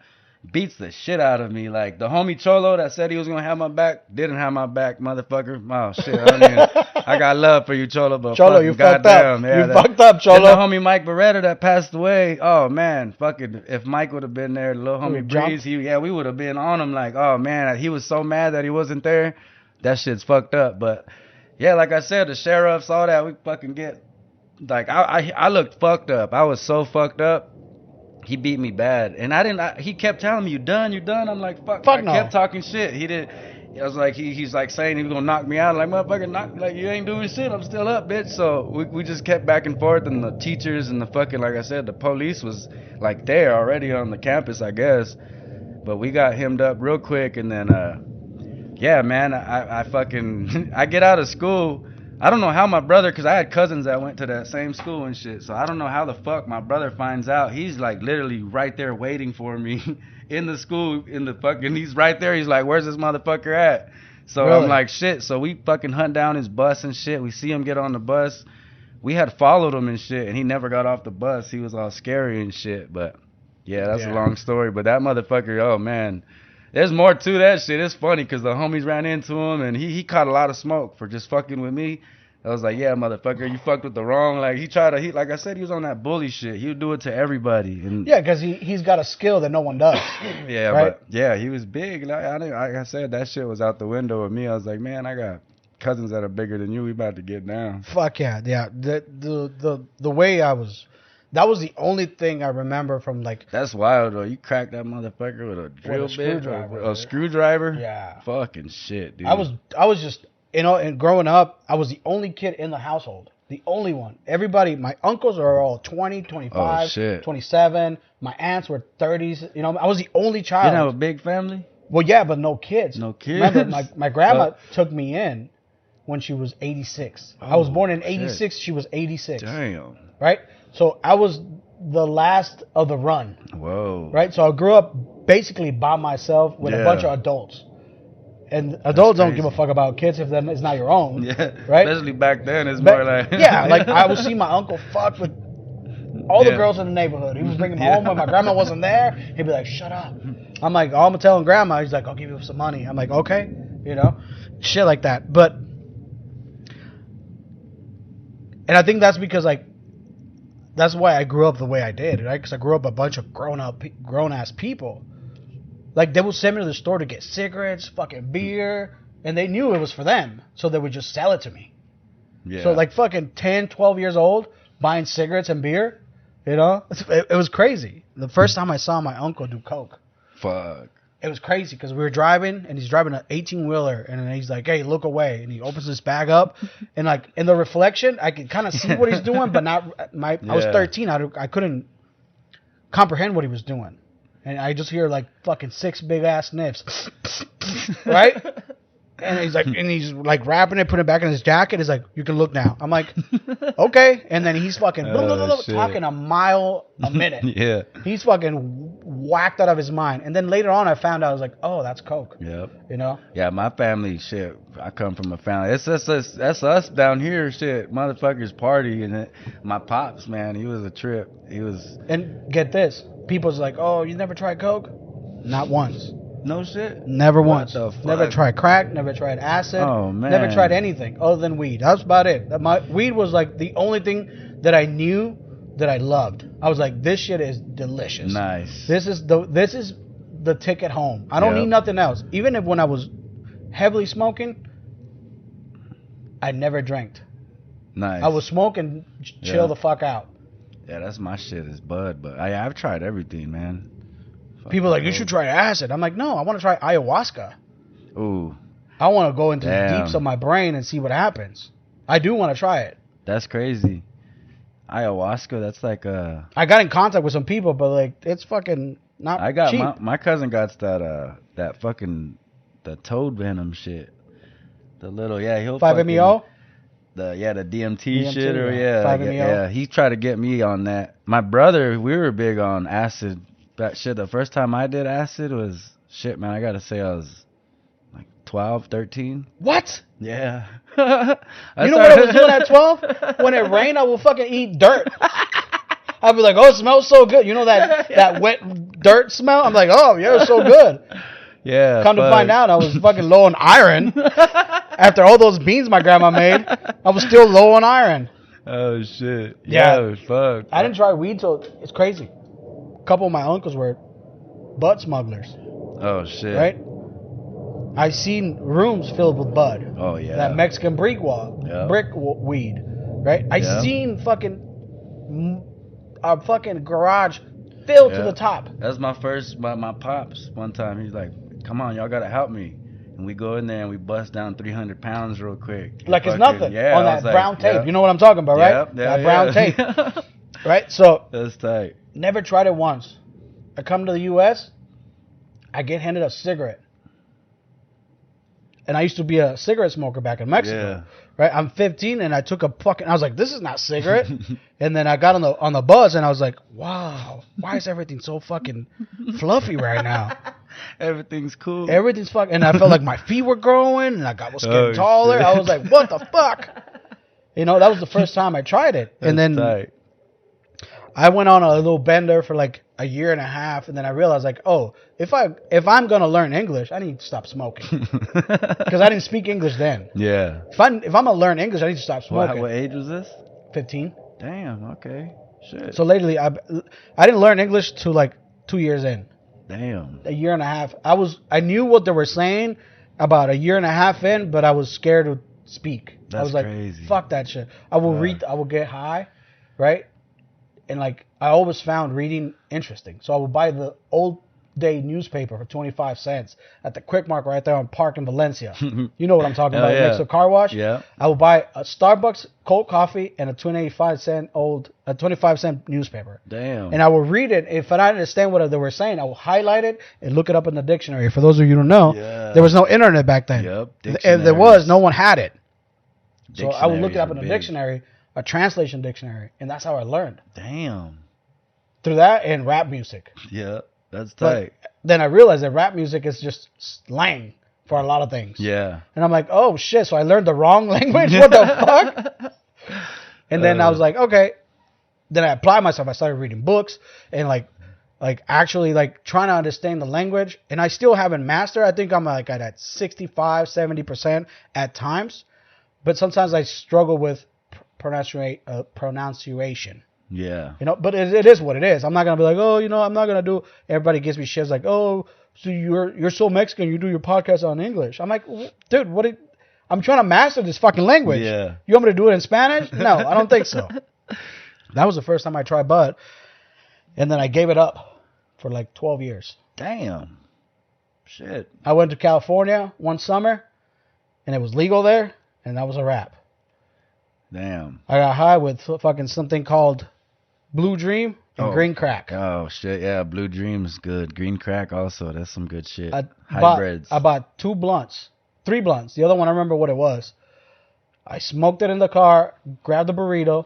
Beats the shit out of me. Like, the homie Cholo that said he was going to have my back didn't have my back, motherfucker. Oh, shit. I got love for you, Cholo, but Cholo, you fucked up. Yeah, you fucked up, Cholo. And the homie Mike Beretta that passed away. Oh, man. Fucking, if Mike would have been there, the little homie Breeze, we would have been on him like, oh, man. He was so mad that he wasn't there. That shit's fucked up. But, yeah, like I said, the sheriffs, all that, we fucking get, like, I looked fucked up. I was so fucked up. He beat me bad, and he kept telling me, "You done? I'm like, fuck I no. kept talking shit. He did. I was like, he's like saying he was gonna knock me out. I'm like, motherfucker, like, you ain't doing shit. I'm still up, bitch. So we just kept back and forth, and the teachers and the fucking, like I said, the police was like there already on the campus, I guess. But we got hemmed up real quick, and then yeah, man, I fucking I get out of school. I don't know how my brother, because I had cousins that went to that same school and shit, so I don't know how the fuck my brother finds out. He's like literally right there waiting for me in the school, he's right there. He's like, where's this motherfucker at? So really? I'm like, shit. So we fucking hunt down his bus and shit. We see him get on the bus. We had followed him and shit, and he never got off the bus. He was all scary and shit, but yeah, that's a long story. But that motherfucker, oh man. There's more to that shit. It's funny because the homies ran into him and he caught a lot of smoke for just fucking with me. I was like, yeah, motherfucker, you fucked with the wrong. Like, like I said, he was on that bully shit. He would do it to everybody. And yeah, because he's got a skill that no one does. Yeah, right? But yeah, he was big. Like I said, that shit was out the window with me. I was like, man, I got cousins that are bigger than you. We about to get down. Fuck yeah. The way I was. That was the only thing I remember from, like... That's wild, though. You cracked that motherfucker with a drill bit? A screwdriver? Yeah. Fucking shit, dude. I was just, and growing up, I was the only kid in the household. The only one. Everybody, my uncles are all 20, 25, 27. My aunts were 30s. I was the only child. You didn't have a big family? Well, yeah, but no kids. No kids? Remember, my grandma took me in when she was 86. I was born in 86. She was 86. Damn. Right? So I was the last of the run. Whoa. Right? So I grew up basically by myself with a bunch of adults. And adults don't give a fuck about kids if it's not your own. Yeah. Right? Especially back then, it's more like... Yeah, like I would see my uncle fuck with all the girls in the neighborhood. He was bringing them home when my grandma wasn't there. He'd be like, shut up. I'm like, oh, I'm telling grandma. He's like, I'll give you some money. I'm like, okay. Shit like that. But... And I think that's because, like, that's why I grew up the way I did, right? Because I grew up a bunch of grown-ass people. Like, they would send me to the store to get cigarettes, fucking beer, and they knew it was for them, so they would just sell it to me. Yeah. So, like, fucking 10, 12 years old, buying cigarettes and beer, it was crazy. The first time I saw my uncle do coke. Fuck. It was crazy because we were driving, and he's driving an 18-wheeler, and then he's like, hey, look away. And he opens his bag up, and, like, in the reflection, I could kind of see what he's doing, but not I was 13. I couldn't comprehend what he was doing. And I just hear, like, fucking 6 big-ass sniffs. Right? And he's like wrapping it, putting it back in his jacket. He's like, you can look now. I'm like, okay. And then he's fucking talking a mile a minute. Yeah. He's fucking whacked out of his mind. And then later on, I found out, I was like, oh, that's coke. Yep. Yeah, my family, shit. I come from a family. That's us down here, shit. Motherfuckers party. And my pops, man, he was a trip. And get this. People's like, oh, you never tried coke? Not once. No shit. Never once. Never tried crack. Never tried acid. Oh man. Never tried anything other than weed. That's about it. Weed was like the only thing that I knew that I loved. I was like, this shit is delicious. Nice. This is the ticket home. I don't need nothing else. Even if when I was heavily smoking, I never drank. Nice. I would smoke and chill the fuck out. Yeah, that's my shit is bud. But I've tried everything, man. People are like, you should try acid. I'm like, no, I want to try ayahuasca. Ooh. I want to go into the deeps of my brain and see what happens. I do want to try it. That's crazy. Ayahuasca, that's like I got in contact with some people, but like it's fucking not cheap. My cousin got that fucking the toad venom shit. The little he'll 5-MeO? The DMT shit or 5-MeO. Yeah, he tried to get me on that. My brother, we were big on acid. That shit, the first time I did acid was shit, man. I gotta say I was like 12, 13. What? Yeah. You know what I was doing at 12? When it rained, I would fucking eat dirt. I'd be like, oh, it smells so good. You know that wet dirt smell? I'm like, oh, yeah, it's so good. Yeah. Come to find out, I was fucking low on iron. After all those beans my grandma made, I was still low on iron. Oh, shit. Yeah. Fuck. I didn't try weed till it's crazy. A couple of my uncles were bud smugglers. Oh, shit. Right? I seen rooms filled with bud. Oh, yeah. That Mexican brick weed. Right? I seen a fucking garage filled to the top. That's my first, my pops one time. He's like, come on, y'all got to help me. And we go in there and we bust down 300 pounds real quick. Like it's nothing. Yeah, on that brown tape. You know what I'm talking about, right? That brown tape. Right? So. That's tight. Never tried it once. I come to the U.S., I get handed a cigarette. And I used to be a cigarette smoker back in Mexico. Yeah. Right? I'm 15 and I took I was like, this is not cigarette. And then I got on the bus and I was like, wow, why is everything so fucking fluffy right now? Everything's cool. Everything's fucking, and I felt like my feet were growing and I was getting taller. Shit. I was like, what the fuck? You know, that was the first time I tried it. That's and then tight. I went on a little bender for like a year and a half, and then I realized like, oh, if I'm gonna learn English, I need to stop smoking because I didn't speak English then. Yeah. If I'm gonna learn English, I need to stop smoking. What age was this? 15. Damn. Okay. Shit. So lately, I didn't learn English till like 2 years in. Damn. A year and a half. I knew what they were saying about a year and a half in, but I was scared to speak. That's I was like, crazy. Fuck that shit. I will read. I will get high, right? And like I always found reading interesting, so I would buy the old day newspaper for 25 cents at the Quick Mart right there on Park in Valencia. You know what I'm talking about? Next to a car wash. Yeah. I would buy a Starbucks cold coffee and a 25 cent newspaper. Damn. And I would read it. If I didn't understand what they were saying, I would highlight it and look it up in the dictionary. For those of you who don't know, there was no internet back then. Yep. If there was, no one had it. So I would look it up in a dictionary, a translation dictionary, and that's how I learned. Damn. Through that and rap music. Yeah, that's tight. But then I realized that rap music is just slang for a lot of things. Yeah. And I'm like, oh shit, so I learned the wrong language? What the fuck? And then I was like, okay. Then I applied myself. I started reading books and like actually like trying to understand the language. And I still haven't mastered. I think I'm like at 65, 70% at times. But sometimes I struggle with pronunciation. Yeah. You know, but it is what it is. I'm not going to be like, oh, you know, I'm not going to do, everybody gives me shit like, oh, so you're so Mexican, you do your podcast on English. I'm like, dude, I'm trying to master this fucking language. Yeah. You want me to do it in Spanish? No, I don't think so. That was the first time I tried bud. And then I gave it up for like 12 years. Damn. Shit. I went to California one summer and it was legal there and that was a wrap. Damn. I got high with fucking something called Blue Dream and Green Crack. Oh, shit. Yeah, Blue Dream's good. Green Crack also. That's some good shit. Hybrids. I bought 3 blunts. The other one, I remember what it was. I smoked it in the car, grabbed the burrito,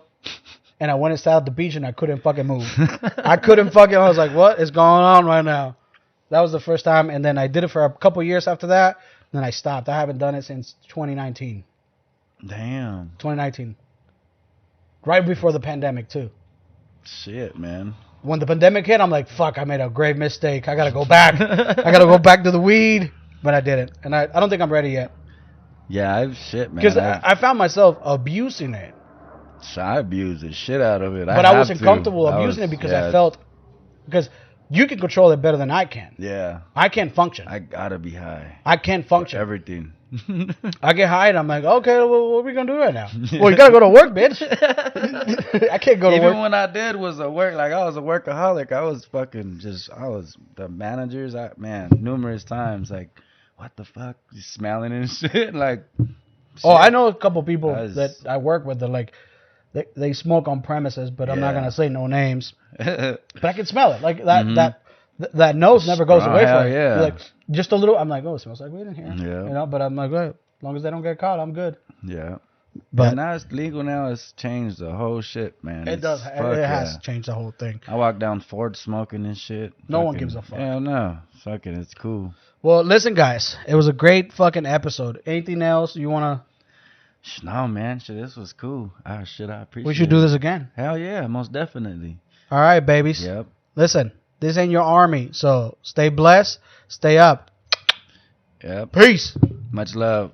and I went inside the beach and I couldn't fucking move. I was like, what is going on right now? That was the first time. And then I did it for a couple years after that. And then I stopped. I haven't done it since 2019. Damn. 2019. Right before the pandemic, too. Shit, man. When the pandemic hit, I'm like, fuck, I made a grave mistake. I got to go back. I got to go back to the weed. But I didn't. And I don't think I'm ready yet. Yeah, man. Because I found myself abusing it. I abused the shit out of it. But I wasn't comfortable abusing it because I felt... Because you can control it better than I can. Yeah. I can't function. I got to be high. I can't function. For everything. I get high and I'm like, okay, well, what are we gonna do right now? Well, you gotta go to work, bitch. I can't go to work. Even when I did was a work, like I was a workaholic. I was the managers. Numerous times, like, what the fuck, you smelling and shit, like. Shit. I know a couple people that I work with that like they smoke on premises, but I'm not gonna say no names. But I can smell it, like that. That nose never goes away from it. Yeah. Like just a little. I'm like, oh, it smells like weed in here. Yeah. You know, but I'm like, well, as long as they don't get caught, I'm good. Yeah. But now it's legal. Now it's changed the whole shit, man. It does. It has changed the whole thing. I walk down Ford smoking and shit. No one gives a fuck. Hell no. Fucking, it's cool. Well, listen, guys. It was a great fucking episode. Anything else you wanna? No, man. Shit, this was cool. I appreciate it. We should do this again. Hell yeah, most definitely. All right, babies. Yep. Listen. This ain't your army, so stay blessed, stay up. Yep. Peace. Much love.